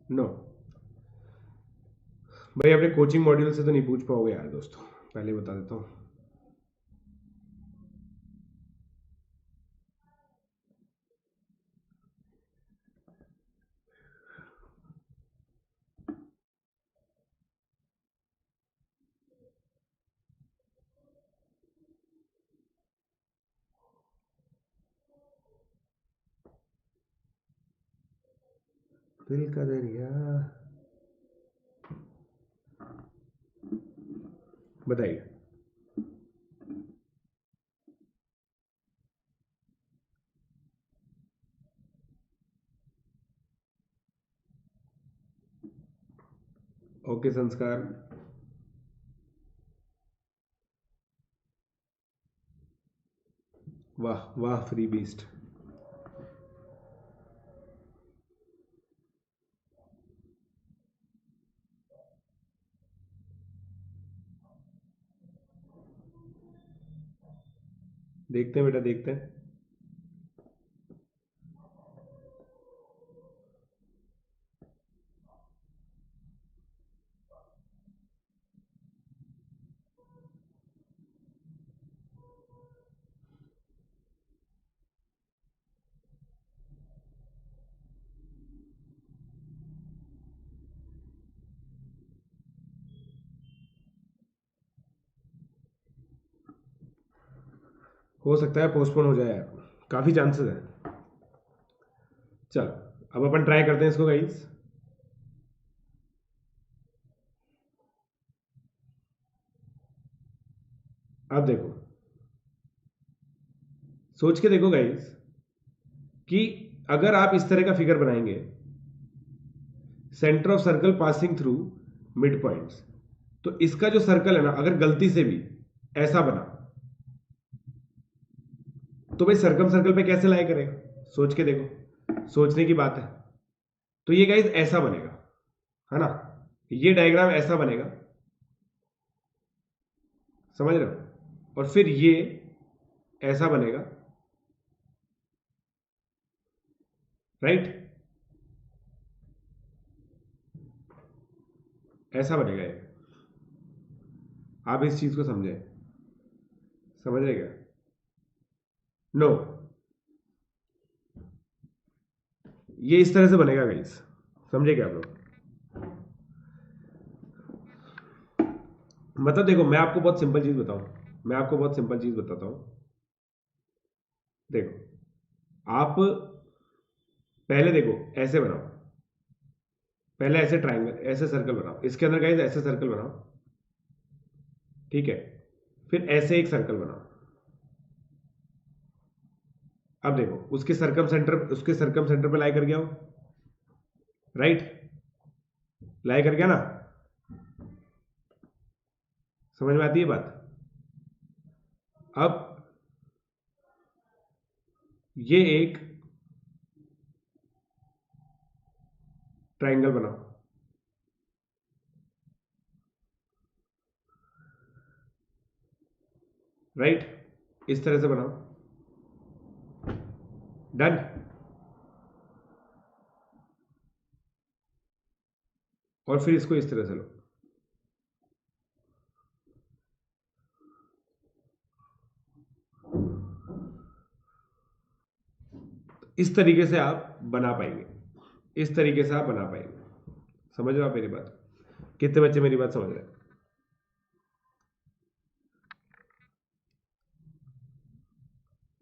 नो भाई, अपने कोचिंग मॉड्यूल से तो नहीं पूछ पाओगे यार दोस्तों, पहले बता देता हूँ। दिल का दरिया, बताइए। ओके संस्कार। वाह वाह फ्री बीस्ट। देखते हैं बेटा, देखते हैं। हो सकता है पोस्टपोन हो जाए यार, काफी चांसेस है। चल अब अपन ट्राई करते हैं इसको गाइस। अब देखो, सोच के देखो गाइस कि अगर आप इस तरह का फिगर बनाएंगे, centre of circle passing through mid points, तो इसका जो सर्कल है ना, अगर गलती से भी ऐसा बना तो भाई सर्कम सर्कल पे कैसे लाई करेगा? सोच के देखो, सोचने की बात है। तो ये गाइस ऐसा बनेगा, है ना, ये डायग्राम ऐसा बनेगा, समझ रहे हो? और फिर ये ऐसा बनेगा, राइट, ऐसा बनेगा ये। आप इस चीज को समझे, समझ रहे क्या? नो, ये इस तरह से बनेगा गाइस, समझे क्या आप लोग? मतलब देखो, मैं आपको बहुत सिंपल चीज बताऊं, मैं आपको बहुत सिंपल चीज बताता हूं। देखो, आप पहले देखो ऐसे बनाओ, पहले ऐसे ट्राइंगल, ऐसे सर्कल बनाओ, इसके अंदर गाइस ऐसे सर्कल बनाओ, ठीक है, फिर ऐसे एक सर्कल बनाओ। अब देखो, उसके सर्कम सेंटर पे लाई कर गया हो, राइट, लाई कर गया ना? समझ में आती है बात? अब ये एक ट्राइंगल बनाओ, राइट, इस तरह से बनाओ, डन। और फिर इसको इस तरह से लो, इस तरीके से आप बना पाएंगे, इस तरीके से आप बना पाएंगे। समझ रहे हो आप मेरी बात? कितने बच्चे मेरी बात समझ रहे हैं?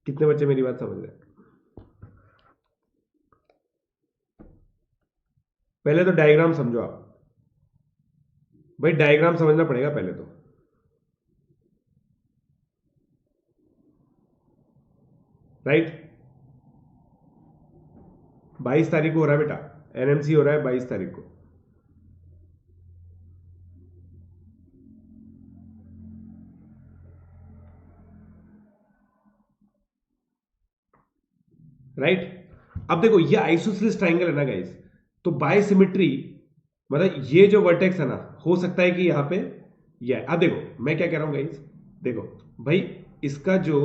कितने बच्चे मेरी बात समझ रहे हैं? पहले तो डायग्राम समझो आप, भाई डायग्राम समझना पड़ेगा पहले तो, राइट। 22 तारीख को हो रहा है बेटा, एनएमसी हो रहा है 22 तारीख को, राइट। अब देखो, ये आइसोसेलेस ट्राइंगल है ना गाइस, तो बाय सिमेट्री मतलब ये जो वर्टेक्स है ना, हो सकता है कि यहां पे ये अब देखो मैं क्या कह रहा हूं गाइस, देखो भाई, इसका जो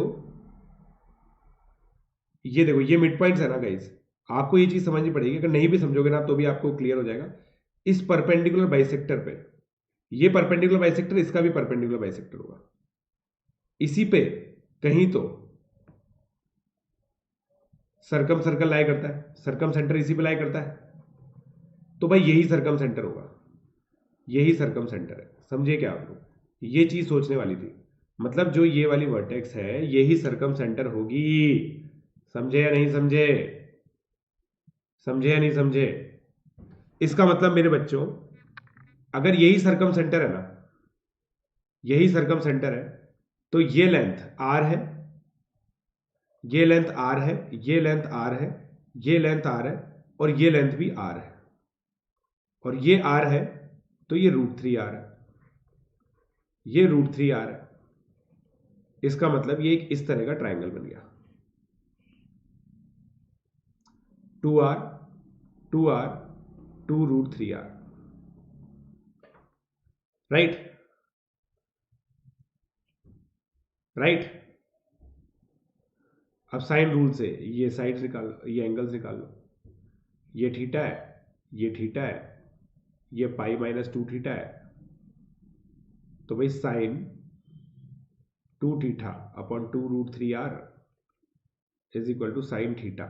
ये देखो ये मिड पॉइंट्स है ना गाइस, आपको ये चीज समझनी पड़ेगी, अगर नहीं भी समझोगे ना तो भी आपको क्लियर हो जाएगा। इस परपेंडिकुलर बाइसेक्टर पे, ये परपेंडिकुलर बाइसेक्टर, इसका भी परपेंडिकुलर बाइसेक्टर होगा, इसी पे कहीं तो सर्कम सर्कल लाई करता है, सर्कम सेंटर इसी पे लाई करता है, तो भाई यही सर्कम सेंटर होगा, यही सर्कम सेंटर है। समझे क्या आप लोग? ये चीज सोचने वाली थी, मतलब जो ये वाली वर्टेक्स है यही सर्कम सेंटर होगी। समझे या नहीं समझे? समझे या नहीं समझे? इसका मतलब मेरे बच्चों, अगर यही सरकम सेंटर है ना, यही सरकम सेंटर है, तो ये लेंथ आर है, ये लेंथ आर है, ये लेंथ आर है, ये लेंथ आर है, और ये लेंथ भी आर है, और ये आर है, तो ये √3r है, ये √3r है। इसका मतलब ये एक इस तरह का ट्राइंगल बन गया। 2r 2r 2√3r, right right. अब साइन रूल से ये साइड निकाल लो, ये एंगल्स निकाल लो, ये थीटा है, ये थीटा है, ये π-2 थीटा है, तो भाई sine 2 theta upon 2√3r is equal to sine theta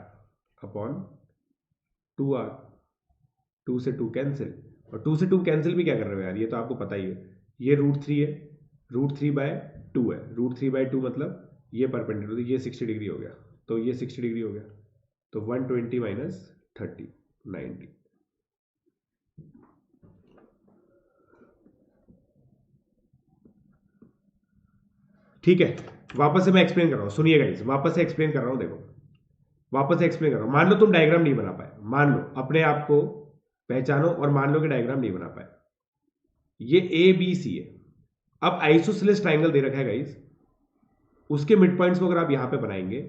upon 2r। 2 से 2 कैंसिल, और 2 से 2 कैंसिल भी क्या कर रहे हो यार, ये तो आपको पता ही है, ये √3 है, √3/2 है, √3/2 मतलब ये परपेंडिकुलर, ये 60 डिग्री हो गया, तो ये 60 डिग्री हो गया, तो 120 माइनस 30 90। ठीक है, वापस से मैं एक्सप्लेन कर रहा हूं, सुनिएगा इस, वापस से एक्सप्लेन कर रहा हूं, देखो वापस से एक्सप्लेन कर रहा हूं। मान लो तुम डायग्राम नहीं बना पाए, मान लो अपने आप को पहचानो और मान लो कि डायग्राम नहीं बना पाए। ये ए बी सी है, अब आइसोसेलेस ट्राइंगल दे रखा है गाइस, उसके मिड पॉइंट्स को अगर आप यहां पे बनाएंगे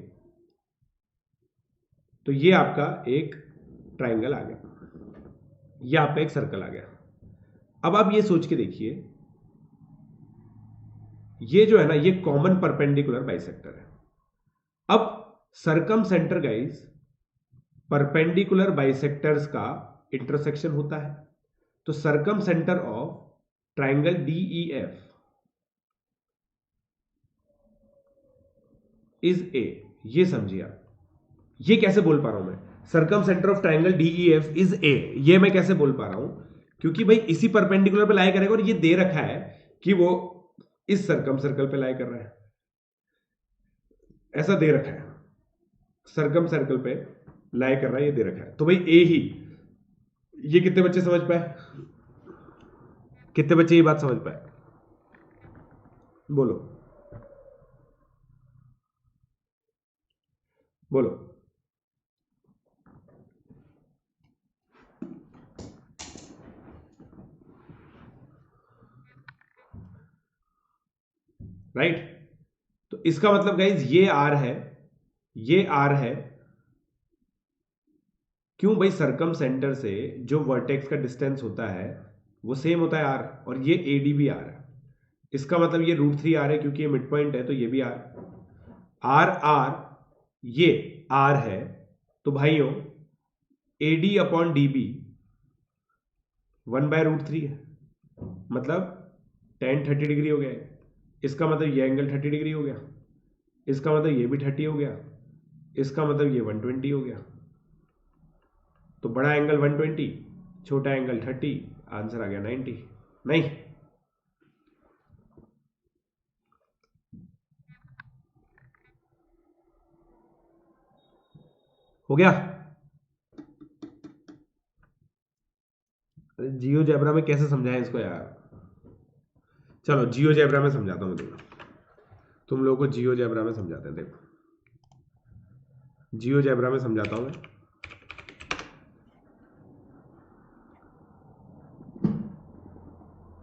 तो ये आपका एक ट्राइंगल आ गया, ये आपका एक सर्कल आ गया। अब आप ये सोच के देखिए, ये जो है ना, ये कॉमन परपेंडिकुलर बाइसेक्टर है। अब circumcentre guys perpendicular bisectors का इंटरसेक्शन होता है, तो circumcentre of triangle DEF is A. ये समझिए आप, ये कैसे बोल पा रहा हूं मैं, circumcentre of triangle DEF is A, ये मैं कैसे बोल पा रहा हूं, क्योंकि भाई इसी परपेंडिकुलर पे लाई करेगा और ये दे रखा है कि वो इस सरकम सर्कल पे लाई कर रहा है, ऐसा दे रखा है, सरकम सर्कल पे लाई कर रहा है, ये दे रखा है, तो भाई ए ही। ये कितने बच्चे समझ पाए, कितने बच्चे ये बात समझ पाए, बोलो बोलो। राइट, तो इसका मतलब गाइज ये आर है, ये आर है, क्यों भाई, सरकम सेंटर से जो वर्टेक्स का डिस्टेंस होता है वो सेम होता है आर, और ये AD भी आर है, इसका मतलब ये √3r है, क्योंकि ये मिड पॉइंट है तो ये भी आर, आर आर ये आर है, तो भाइयों AD अपॉन DB 1/√3 है, मतलब tan 30 डिग्री हो गया है, इसका मतलब ये एंगल 30 डिग्री हो गया, इसका मतलब ये भी 30 हो गया, इसका मतलब ये 120 हो गया, तो बड़ा एंगल 120, छोटा एंगल 30, आंसर आ गया 90। नहीं, हो गया। जियो जैब्रा में कैसे समझाएं इसको यार, चलो जियो जैब्रा में समझाता हूं तुम लोगों को जियो जैब्रा में समझाते हैं, देखो जियो जैब्रा में समझाता हूं मैं।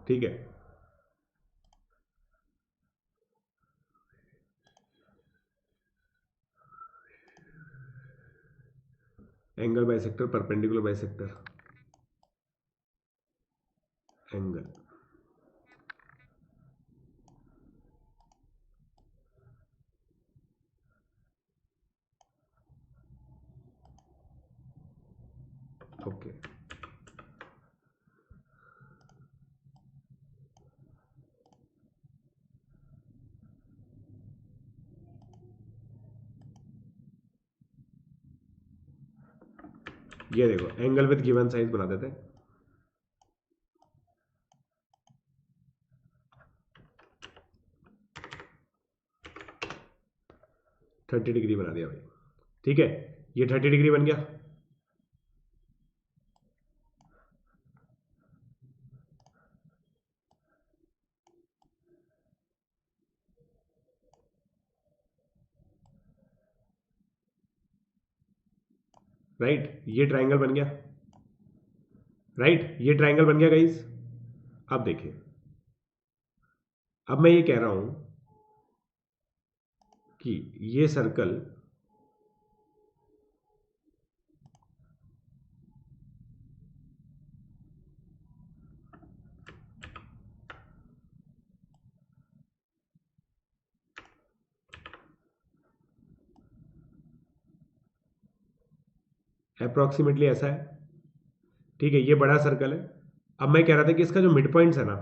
ठीक है, angle bisector, perpendicular bisector, angle, okay. ये देखो एंगल विद गिवन साइज बना देते हैं, 30 डिग्री बना दिया भाई, ठीक है, ये 30 डिग्री बन गया, राइट, ये ट्राइंगल बन गया, राइट, ये ट्राइंगल बन गया गाइस। अब देखिए, अब मैं ये कह रहा हूं कि ये सर्कल अप्रोक्सीमेटली ऐसा है, ठीक है, ये बड़ा सर्कल है। अब मैं कह रहा था कि इसका जो मिड पॉइंट्स है ना,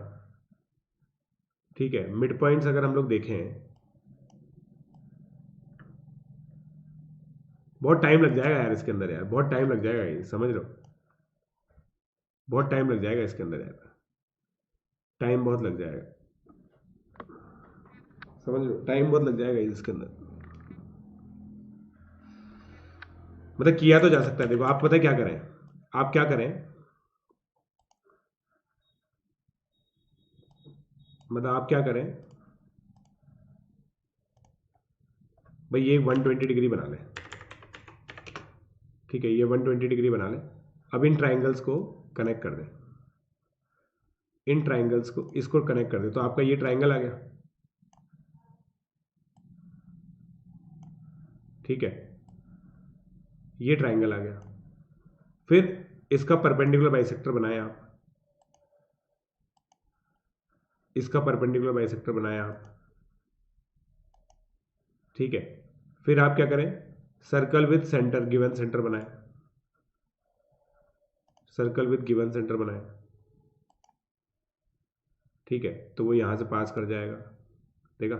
ठीक है, मिड पॉइंट्स अगर हम लोग देखें, बहुत टाइम लग जाएगा यार इसके अंदर, यार बहुत टाइम लग जाएगा, ये समझ लो, बहुत टाइम लग जाएगा इसके अंदर यार, टाइम बहुत लग जाएगा, समझ लो, टाइम बहुत लग जाएगा इसके अंदर। मतलब किया तो जा सकता है, देखो आप पता है क्या करें, आप क्या करें, मतलब आप क्या करें भाई, ये 120 डिग्री बना लें, ठीक है, ये 120 डिग्री बना लें। अब इन ट्राइंगल्स को कनेक्ट कर दें, इन ट्राइंगल्स को, इसको कनेक्ट कर दें, तो आपका ये ट्राइंगल आ गया, ठीक है, ये ट्राइंगल आ गया। फिर इसका परपेंडिकुलर बाइसेक्टर बनाया आप, इसका परपेंडिकुलर बाइसेक्टर बनाया आप, ठीक है। फिर आप क्या करें, circle with centre, given centre बनाए, सर्कल विद गिवन सेंटर बनाए, ठीक है, तो वो यहां से पास कर जाएगा, देखा,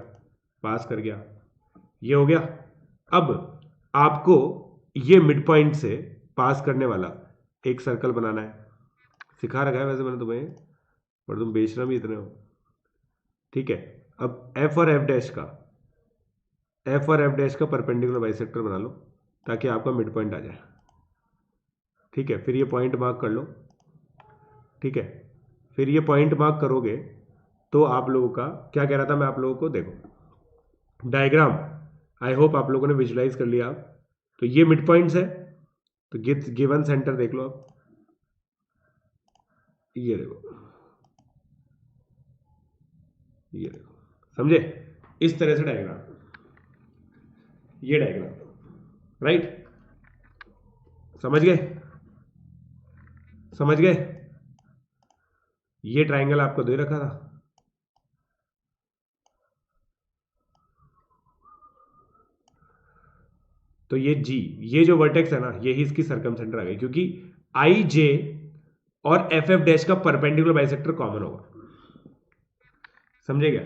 पास कर गया, ये हो गया। अब आपको ये मिड पॉइंट से पास करने वाला एक सर्कल बनाना है, सिखा रखा है वैसे मैंने तुम्हें, पर तुम बेचना भी इतने हो, ठीक है। अब एफ और एफ डैश का, एफ और एफ डैश का परपेंडिकुलर बाइसेक्टर बना लो, ताकि आपका मिड पॉइंट आ जाए, ठीक है। फिर ये पॉइंट मार्क कर लो, ठीक है। फिर ये पॉइंट मार्क करोगे तो आप लोगों का क्या कह रहा था मैं आप लोगों को, देखो डायग्राम, आई होप आप लोगों ने विजुलाइज कर लिया आप। तो ये मिड पॉइंट्स है, तो गिवन सेंटर देख लो आप, ये देखो, ये देखो, समझे, इस तरह से डायग्राम, ये डायग्राम, राइट, समझ गए, समझ गए, ये ट्राइंगल आपको दे रखा था, तो ये जी, ये जो वर्टेक्स है ना, यही इसकी सरकम सेंटर आ गई, क्योंकि आई जे और एफ एफ डैश का परपेंडिकुलर बाइसेक्टर कॉमन होगा, समझे क्या,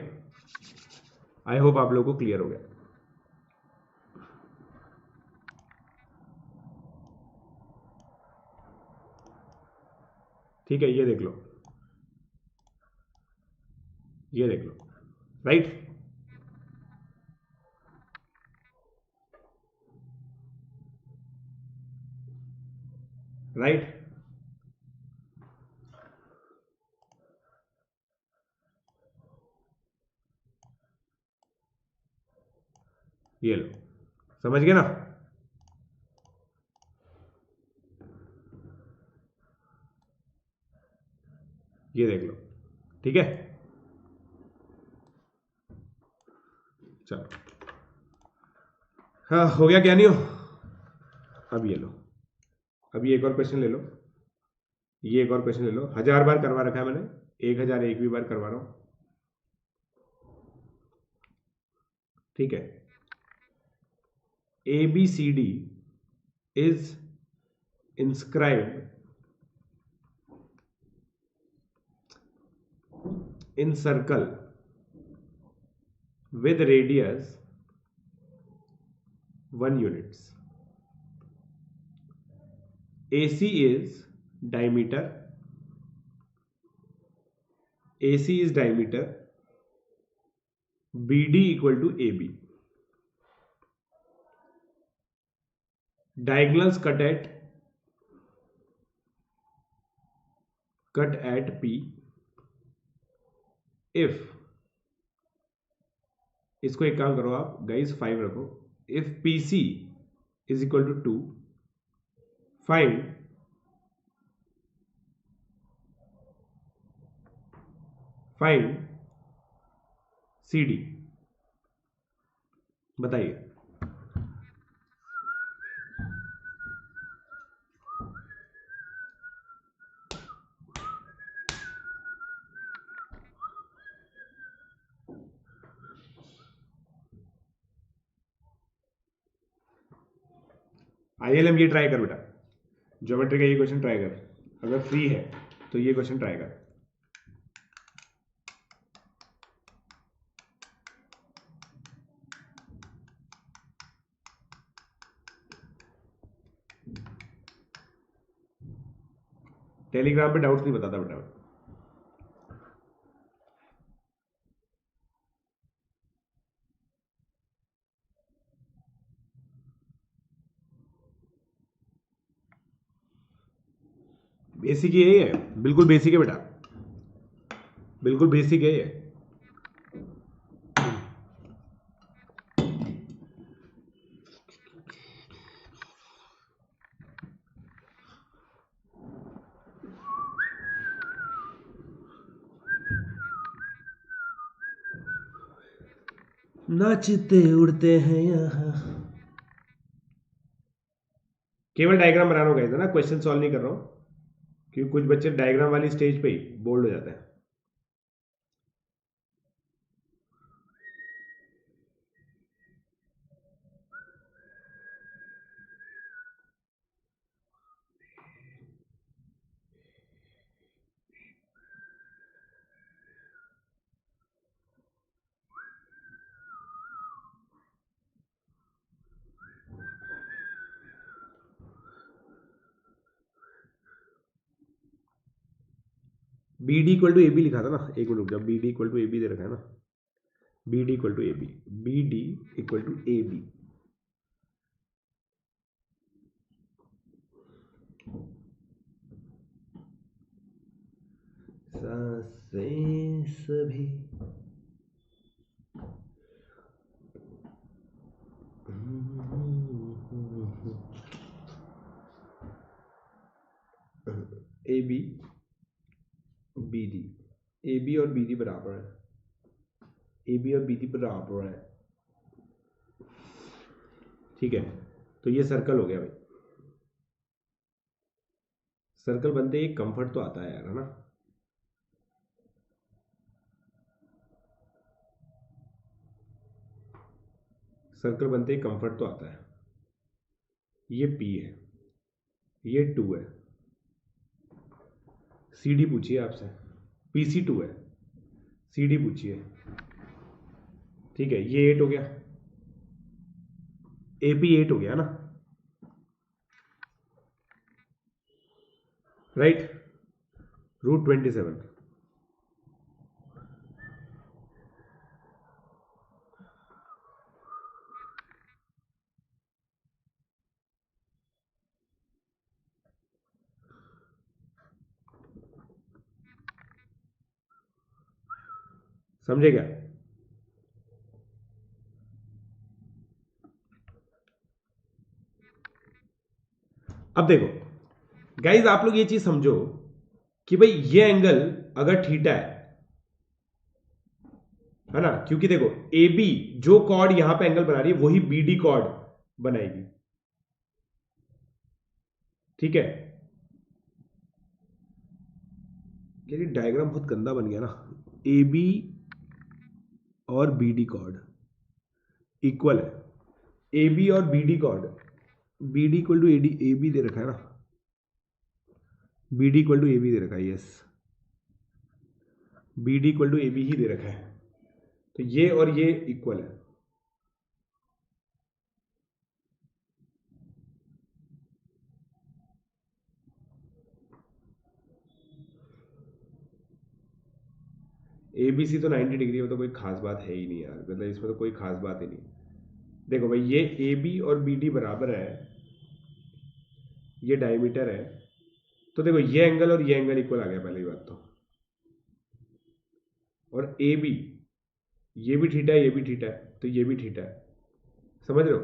आई होप आप लोगों को क्लियर हो गया। ठीक है, ये देख लो, ये देख लो, राइट, राइट, ये लो, समझ गए ना, ये देख लो, ठीक है, चलो, हाँ हो गया, क्या नहीं हो, अब ये लो, अब ये एक और क्वेश्चन ले लो, ये एक और क्वेश्चन ले लो, 1000 बार करवा रखा है मैंने, 1001वीं बार करवा रहा हूं, ठीक है। A B C D is inscribed in circle with radius 1 units. AC is diameter, AC is diameter, BD equal to AB. Diagonals cut at P if, इसको एक काम करो आप गाइस 5 रखो, if PC is equal to 2, find CD, बताइए, ILM ये ट्राई कर बेटा, ज्योमेट्री का ये क्वेश्चन ट्राई कर, अगर फ्री है तो ये क्वेश्चन ट्राई कर। टेलीग्राम पे डाउट नहीं बताता बेटा। बेसिक यही है, बिल्कुल बेसिक है बेटा, बिल्कुल बेसिक है ये। नाचते उड़ते हैं यहाँ। केवल डायग्राम बनाना होगा ना, क्वेश्चन सॉल्व नहीं कर रहा हूं, क्योंकि कुछ बच्चे डायग्राम वाली स्टेज पे ही बोल्ड हो जाते हैं। B D equal to A B लिखा था ना, एक मिनट जब B D equal to A B दे रखा है ना, B D equal to A B, B D equal to A B. सांसें सभी A B B D, A B और बी डी बराबर है, ए बी और बी डी बराबर है, ठीक है। तो ये सर्कल हो गया भाई, सर्कल बनते ही कंफर्ट तो आता है यार, है ना। सर्कल बनते ही कंफर्ट तो आता है। ये P है, ये 2 है, सी डी पूछिए आपसे, PC 2 है, सी डी पूछिए, ठीक है। ये 8 हो गया, AP 8 हो गया ना, राइट। √27, समझे क्या। अब देखो गाइज, आप लोग ये चीज समझो कि भाई ये एंगल अगर थीटा है ना, क्योंकि देखो ए बी जो कॉर्ड यहां पे एंगल बना रही है वही बी डी कॉर्ड बनाएगी, ठीक है। ये डायग्राम बहुत गंदा बन गया ना, ए बी और बी डी कॉर्ड इक्वल है, ए बी और B D chord, B D equal to A D, A B दे रखा है ना, B D equal to A B दे रखा है, yes, B D equal to A B ही दे रखा है, तो ये और ये इक्वल है। ABC तो 90 डिग्री में तो कोई खास बात है ही नहीं यार, मतलब इसमें तो कोई खास बात ही नहीं। देखो भाई ये AB और BD बराबर है, ये डायमीटर है, तो देखो ये एंगल और ये एंगल इक्वल आ गया पहली बात तो, और AB ये भी थीटा है, ये भी थीटा है, तो ये भी थीटा है, समझ रहे हो,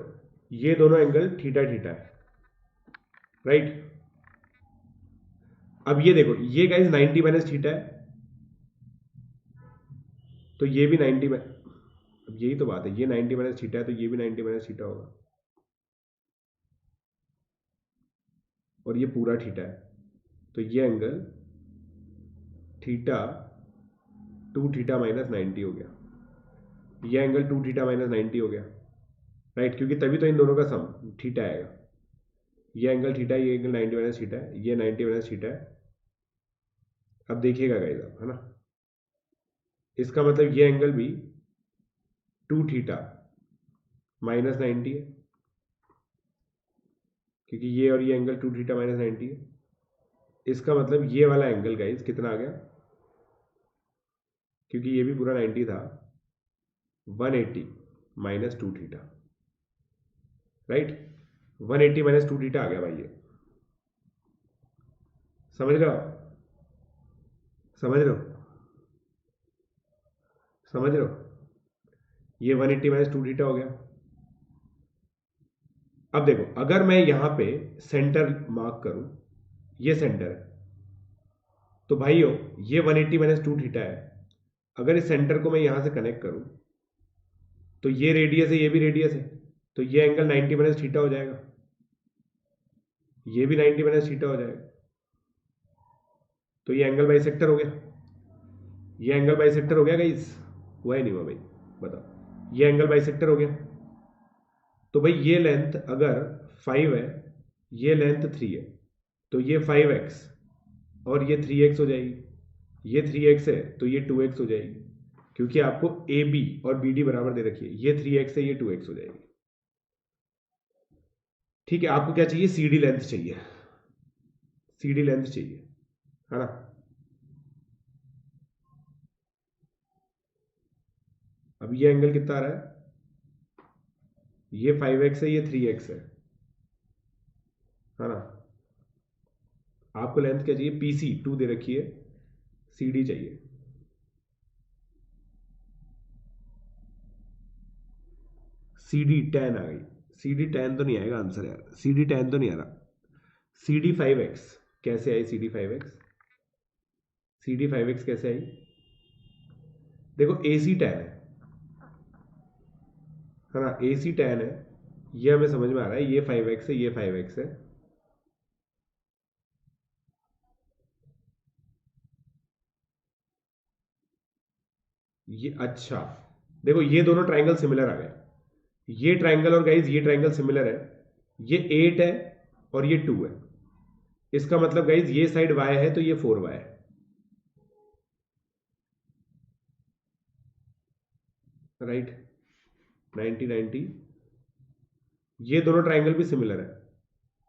ये दोनों एंगल थीटा थीटा है, राइट। अब ये देखो ये गाइस 90 माइनस थीटा है, तो ये भी 90 में, अब यही तो बात है, ये 90 माइनस थीटा है तो ये भी 90 माइनस थीटा होगा, और ये पूरा थीटा है, तो ये एंगल थीटा 2 थीटा माइनस 90 हो गया, ये एंगल 2 थीटा माइनस 90 हो गया, राइट, क्योंकि तभी तो इन दोनों का सम थीटा आएगा। ये एंगल थीटा, ये एंगल 90 माइनस थीटा है, ये 90 माइनस थीटा है। अब देखिएगा गाइस आप, है ना, इसका मतलब ये एंगल भी 2 थीटा माइनस 90 है, क्योंकि ये और ये एंगल 2 थीटा माइनस 90 है। इसका मतलब ये वाला एंगल गाइस कितना आ गया, क्योंकि ये भी पूरा 90 था, 180 minus 2 theta, right. 180 minus 2 theta आ गया भाई, ये समझ रहे हो आप? समझ रहे हो? समझ रहे हो? ये 180 माइनस 2 थीटा हो गया। अब देखो, अगर मैं यहां पे सेंटर मार्क करूं, ये सेंटर है, तो भाइयों ये 180 माइनस 2 थीटा है। अगर इस सेंटर को मैं यहां से कनेक्ट करूं, तो ये रेडियस है, ये भी रेडियस है, तो ये एंगल 90 माइनस थीटा हो जाएगा, ये भी 90 माइनस थीटा हो जाएगा। तो ये एंगल बाइसेक्टर हो गया, ये एंगल बाइसेक्टर हो गया गाइस, हुआ ही नहीं हुआ भाई, बताओ, ये एंगल बाइसेक्टर हो गया। तो भाई ये लेंथ अगर 5 है, ये लेंथ 3 है, तो ये 5x और ये 3x हो जाएगी, ये 3x है तो ये 2x हो जाएगी, क्योंकि आपको ए बी और बी डी बराबर दे रखी है, ये 3x है, ये 2x हो जाएगी। ठीक है, आपको क्या चाहिए, सी डी लेंथ चाहिए, सी डी लेंथ चाहिए, है ना। अब ये एंगल कितना आ रहा है, ये 5x है, ये 3x है ना। आपको लेंथ क्या चाहिए, पीसी 2 दे रखी है, सी डी चाहिए। सी डी 10 आ गई, सी डी 10 तो नहीं आएगा आंसर यार, सी डी 10 तो नहीं आ रहा। सी डी 5x कैसे आई, C D 5x, C D 5x कैसे आई, देखो ए सी 10 है ना, ए सी 10 है, ये हमें समझ में आ रहा है, ये 5x है, ये 5x है, ये अच्छा, देखो ये दोनों ट्राइंगल सिमिलर आ गए, ये ट्राइंगल और गाइज ये ट्राइंगल सिमिलर है, ये 8 है और ये 2 है, इसका मतलब गाइज ये साइड y है तो ये 4y है, राइट, 90 90। ये दोनों ट्राइंगल भी सिमिलर है,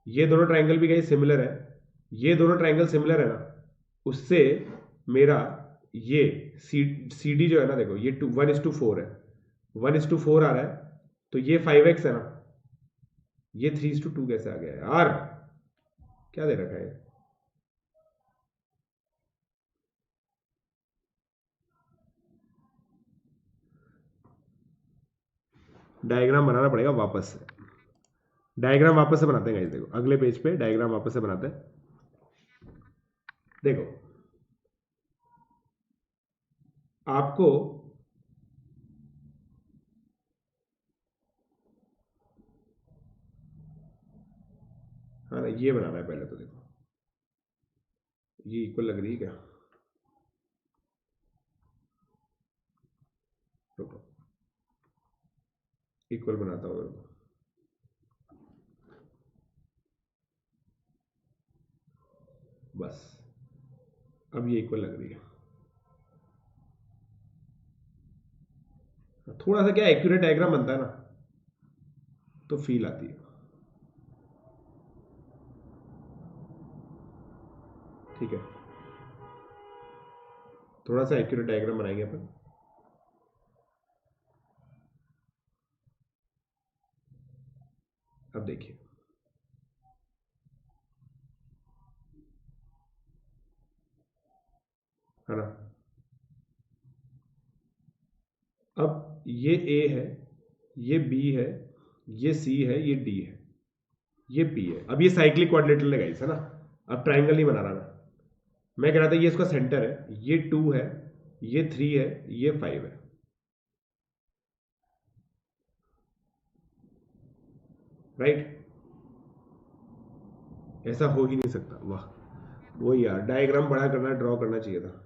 ये दोनों ट्राइंगल भी गाइज सिमिलर है, ये दोनों ट्राइंगल सिमिलर है ना, उससे मेरा ये सी डी जो है ना, देखो ये 1:4 है, 1:4 आ रहा है, तो ये 5x है ना, ये 3:2 कैसे आ गया यार, क्या दे रखा है, डायग्राम बनाना पड़ेगा वापस से, डायग्राम वापस से बनाते हैं गाइस, देखो अगले पेज पे डायग्राम वापस से बनाते हैं। देखो आपको हाँ ना, ये बनाना है पहले, तो देखो ये इक्वल लग रही है क्या, रुको इक्वल बनाता हूँ मैं, बस अब ये इक्वल लग रही है, थोड़ा सा क्या एक्यूरेट डायग्राम बनता है ना, तो फील आती है, ठीक है, थोड़ा सा एक्यूरेट डायग्राम बनाएंगे अपन। अब देखिए, है ना, अब ये ए है, ये बी है, ये सी है, ये डी है, ये पी है। अब ये साइक्लिक क्वाड्रिलेटरल है गाइस, है ना, अब ट्राइंगल नहीं बना रहा मैं कह रहा था ये इसका सेंटर है, ये 2 है, ये 3 है, ये 5 है, राइट, ऐसा हो ही नहीं सकता, वाह, वही यार डायग्राम बड़ा करना, ड्रॉ करना चाहिए था,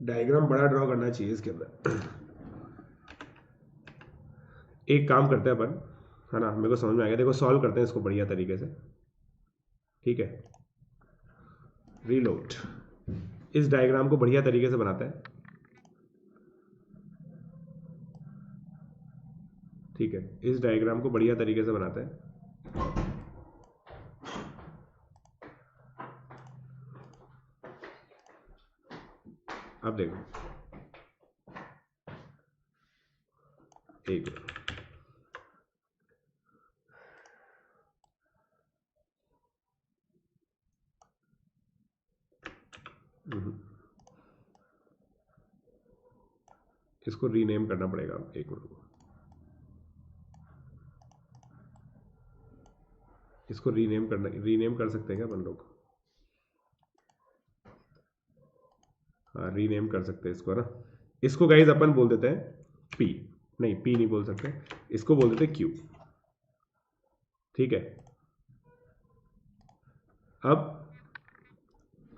डायग्राम बड़ा ड्रॉ करना चाहिए इसके अंदर। एक काम करते हैं अपन, है ना, मेरे को समझ में आ गया। देखो सॉल्व करते हैं इसको बढ़िया तरीके से, ठीक है। रीलोड इस डायग्राम को बढ़िया तरीके से बनाता है, ठीक है, इस डायग्राम को बढ़िया तरीके से बनाता है। अब देखो एक इसको रीनेम करना पड़ेगा, एक मिनट को, इसको रीनेम कर सकते हैं क्या अपन लोग? हाँ रीनेम कर सकते हैं इसको, है ना। इसको गाइज अपन बोल देते हैं पी, नहीं पी नहीं बोल सकते, इसको बोल देते हैं क्यू, ठीक है। अब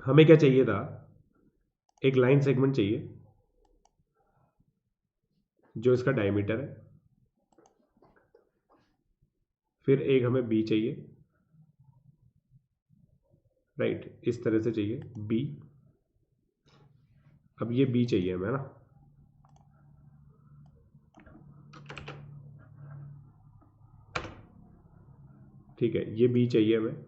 हमें क्या चाहिए था, एक लाइन सेगमेंट चाहिए जो इसका डायमीटर है, फिर एक हमें बी चाहिए, राइट, इस तरह से चाहिए बी। अब ये बी चाहिए हमें, ना, ठीक है, ये बी चाहिए हमें,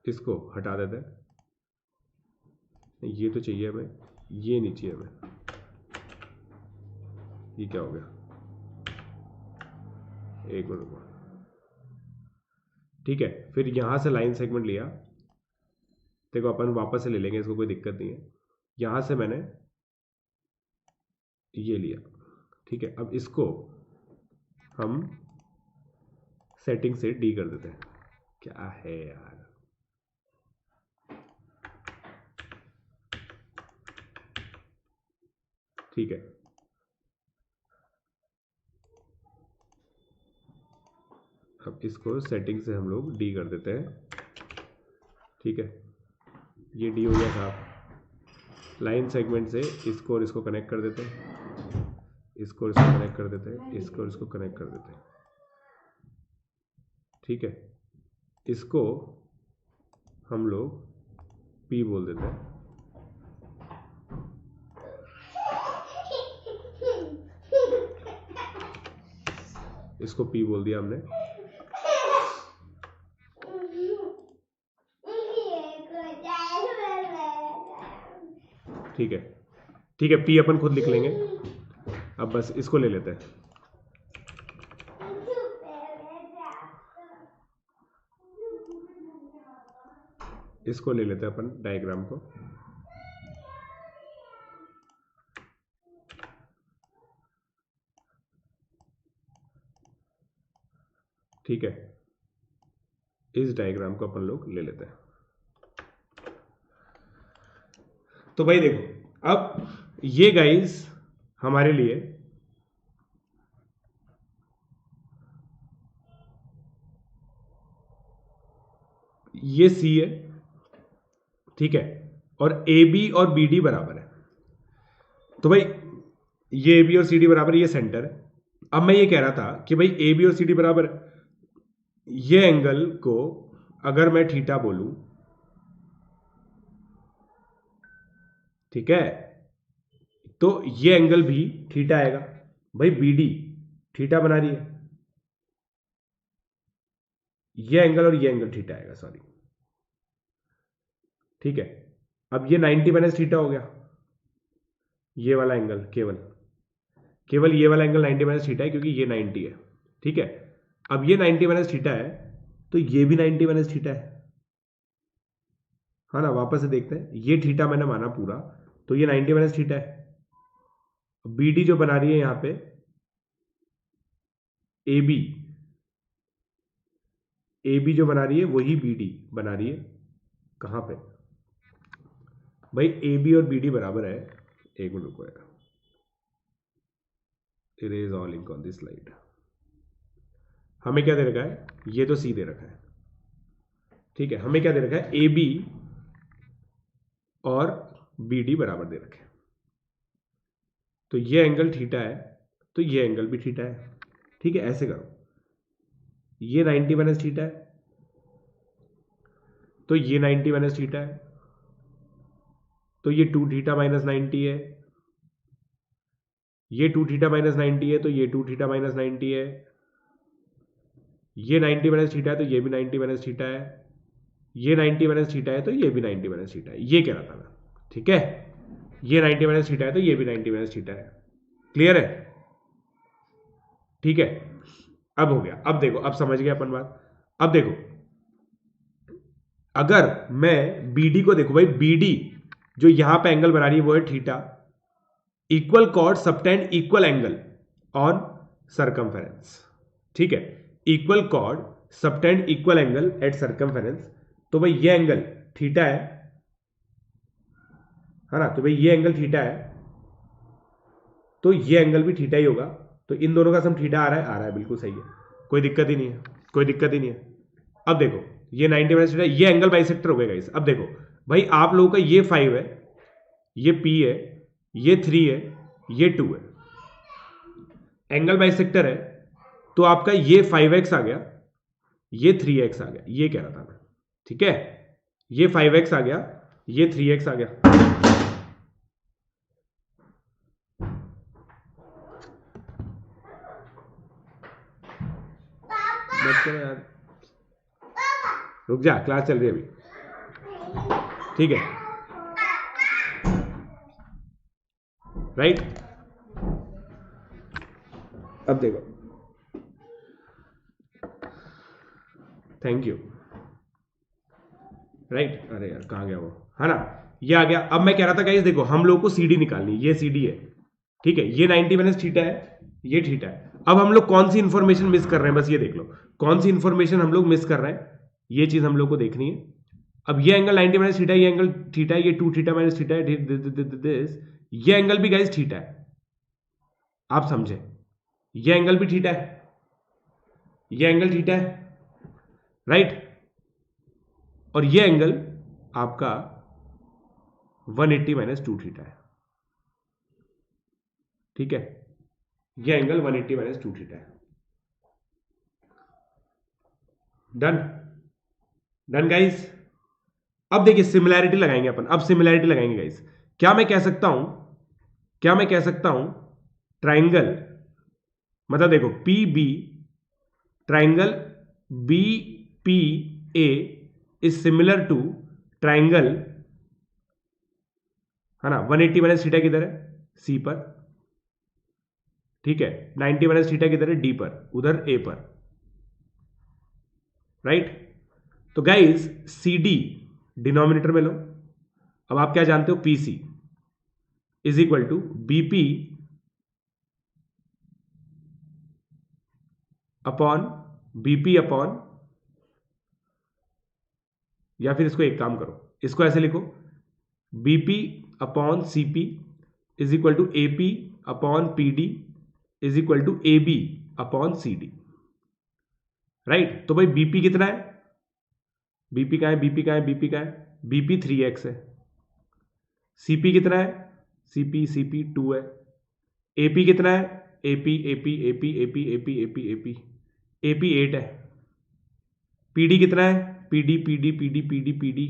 इसको हटा देते हैं, ये तो चाहिए हमें, ये नहीं चाहिए हमें, ये क्या हो गया, एक मिनट, ठीक है। फिर यहां से लाइन सेगमेंट लिया, देखो अपन वापस से ले लेंगे, इसको कोई दिक्कत नहीं है। यहां से मैंने ये लिया, ठीक है। अब इसको हम सेटिंग से डी कर देते हैं, क्या है यार, ठीक है। अब इसको सेटिंग से हम लोग डी कर देते हैं, ठीक है, ये डी हो गया साहब। लाइन सेगमेंट से इसको और इसको कनेक्ट कर देते हैं, इसको और इसको कनेक्ट कर देते हैं, इसको और इसको कनेक्ट कर देते हैं, ठीक है। इसको हम लोग पी बोल देते हैं, इसको पी बोल दिया हमने, ठीक है, ठीक है, पी अपन खुद लिख लेंगे। अब बस इसको ले लेते हैं, इसको ले लेते हैं अपन डायग्राम को, ठीक है, इस डायग्राम को अपन लोग ले लेते हैं। तो भाई देखो, अब ये गाइस हमारे लिए ये सी है, ठीक है, और ए बी और बी डी बराबर है। तो भाई ये ए बी और सी डी बराबर, ये सेंटर है। अब मैं ये कह रहा था कि भाई ए बी और सी डी बराबर, ये एंगल को अगर मैं थीटा बोलूं, ठीक है, तो ये एंगल भी थीटा आएगा। भाई बी डी थीटा बना रही है, ये एंगल और ये एंगल थीटा आएगा, सॉरी, ठीक है। अब ये 90 माइनस थीटा हो गया, ये वाला एंगल, केवल ये वाला एंगल 90 माइनस थीटा है क्योंकि ये 90 है, ठीक है। अब ये 90 माइनस थीटा है तो ये भी 90 माइनस थीटा है ना। वापस से देखते हैं, ये थीटा मैंने माना पूरा, तो ये 90 माइनस थीटा है। बी डी जो बना रही है यहां पे, ए बी जो बना रही है वही बी डी बना रही है, कहां पे भाई, ए बी और बी डी बराबर है, एक मिनट रुको यार, erase all ink on this slide. हमें क्या दे रखा है, ये तो सी दे रखा है, ठीक है। हमें क्या दे रखा है, ए बी और बी डी बराबर दे रखे हैं, तो ये एंगल थीटा है, तो ये एंगल भी थीटा है। ठीक है, ऐसे करो, ये 90 माइनस थीटा है, तो ये 90 माइनस थीटा है, तो ये 2 थीटा माइनस 90 है, ये 2 थीटा माइनस 90 है, तो ये 2 थीटा माइनस 90 है, ये 90 माइनस थीटा है, तो ये भी 90 माइनस थीटा है, ये 90 माइनस थीटा है, तो ये भी 90 माइनस थीटा है। ये कह रहा था मैं। ठीक है, ये 90 माइनस थीटा है, तो ये भी 90 माइनस थीटा है। क्लियर है? ठीक है, अब हो गया। अब देखो, अब समझ गए अपन बात। अब देखो, अगर मैं बीडी को देखो भाई, बीडी जो यहां पे एंगल बना रही है वो है theta, equal chord subtend equal angle on circumference. ठीक है, equal chord subtend equal angle at circumference. तो भाई ये एंगल थीटा है ना, तो भाई ये एंगल थीटा है, तो ये एंगल भी थीटा ही होगा। तो इन दोनों का सम थीटा आ रहा है, आ रहा है, बिल्कुल सही है, कोई दिक्कत ही नहीं है, कोई दिक्कत ही नहीं है। अब देखो, ये 90 माइनस थीटा, ये एंगल बाइसेक्टर हो गया गाइस। अब देखो भाई, आप लोगों का ये 5 है, ये P है, ये 3 है, ये 2 है, एंगल बाइसेक्टर है, तो आपका ये 5x आ गया, ये 3x आ गया, ये कह रहा था मैं। ठीक है, ये 5x आ गया, ये 3x आ गया। बच्चे में यार, रुक जा, क्लास चल रही है अभी। ठीक है, राइट। अब देखो, थैंक यू, राइट। अरे यार कहाँ गया वो, है ना, ये आ गया। अब मैं कह रहा था गाइस, देखो हम लोग को CD निकालनी, ये CD है। ठीक है, ये 90 माइनस थीटा है, ये थीटा है। अब हम लोग कौन सी इंफॉर्मेशन मिस कर रहे हैं, बस ये देख लो, कौन सी इंफॉर्मेशन हम लोग मिस कर रहे हैं, ये चीज हम लोग को देखनी है। अब ये एंगल 90 माइनस थीटा, ये एंगल थीटा है, ये 2 थीटा माइनस थीटा है, दिस ये एंगल भी गाइस थीटा है। आप समझे, ये एंगल भी थीटा है, ये एंगल थीटा है, राइट। और ये एंगल आपका 180 माइनस 2 थीटा है। ठीक है, ये एंगल 180 माइनस 2 थीटा है। Done, done guys. अब देखिए सिमिलैरिटी लगाएंगे अपन, अब सिमिलैरिटी लगाएंगे गाइस। क्या मैं कह सकता हूं, क्या मैं कह सकता हूं, ट्राइंगल, मतलब देखो P B, triangle B P A is similar to triangle, है ना, 180 माइनस थीटा किधर है, सी पर। ठीक है, 90 माइनस थीटा किधर है, डी पर, उधर ए पर, राइट। तो गाइस सी डी डिनोमिनेटर में लो। अब आप क्या जानते हो, P C is equal to BP upon BP upon, या फिर इसको एक काम करो, इसको ऐसे लिखो, BP upon CP is equal to AP upon PD is equal to A B upon C D, right. तो भाई बीपी कितना है, बीपी का है, बीपी का है, बीपी का है, बीपी 3x है। सीपी कितना है, सीपी सीपी 2 है। एपी कितना है, AP AP AP AP AP AP AP AP 8 है। पीडी कितना है, PD PD PD PD PD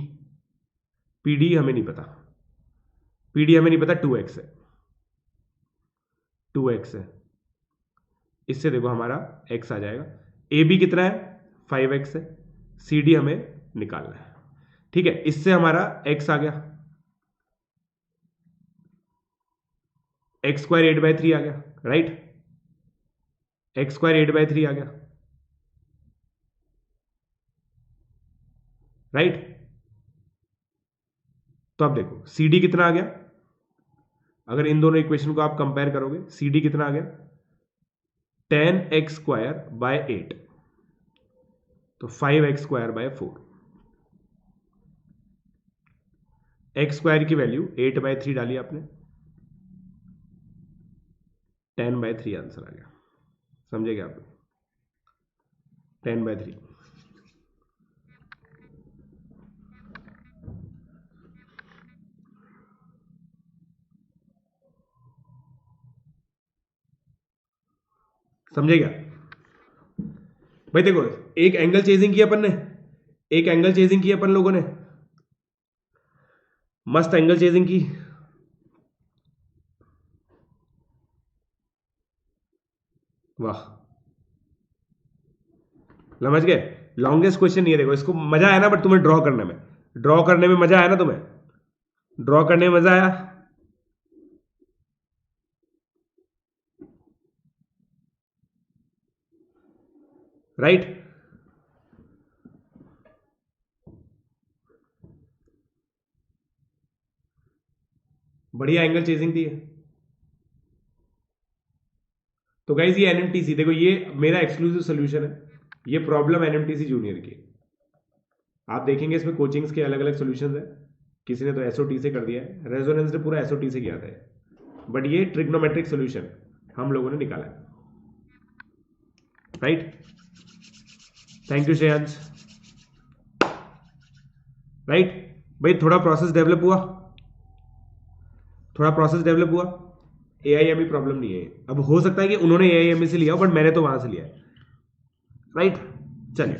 PD हमें नहीं पता, पीडी हमें नहीं पता, 2x है, 2x है। इससे देखो हमारा x आ जाएगा। ए बी कितना है, 5x है। सी डी हमें निकालना है। ठीक है, इससे हमारा x आ गया, एक्स स्क्वायर 8/3 आ गया, राइट। एक्स स्क्वायर 8/3 आ गया, राइट। तो अब देखो सी डी कितना आ गया, अगर इन दोनों इक्वेशन को आप कंपेयर करोगे, सी डी कितना आ गया, 10x²/8, तो 5x²/4। एक्स स्क्वायर की वैल्यू 8/3 डाली आपने, 10/3 आंसर आ गया। समझे क्या आप, 10/3। समझे क्या भाई? देखो, एक एंगल चेजिंग की अपन ने, एक एंगल चेजिंग की अपन लोगों ने, मस्त एंगल चेजिंग की। वाह, समझ गए? लॉन्गेस्ट क्वेश्चन ये देखो, इसको मजा आया ना? बट तुम्हें ड्रॉ करने में मजा आया ना? तुम्हें ड्रॉ करने में मजा आया? राइट? बढ़िया एंगल चेजिंग थी। तो गाइज ये एनएमटीसी देखो, ये मेरा एक्सक्लूसिव सोल्यूशन है। ये प्रॉब्लम एनएमटीसी जूनियर की। आप देखेंगे इसमें कोचिंग्स के अलग अलग सोल्यूशन है। किसी ने तो एसओटी से कर दिया है, रेजोनेंस ने पूरा एसओटी से किया था, बट ये ट्रिग्नोमेट्रिक सोल्यूशन हम लोगों ने निकाला है। Right? Thank you Shreyansh. Right भाई, थोड़ा प्रोसेस डेवलप हुआ, थोड़ा प्रोसेस डेवलप हुआ। एआईएमई प्रॉब्लम नहीं है। अब हो सकता है कि उन्होंने एआईएमई से लिया, बट मैंने तो वहां से लिया है। राइट? चलिए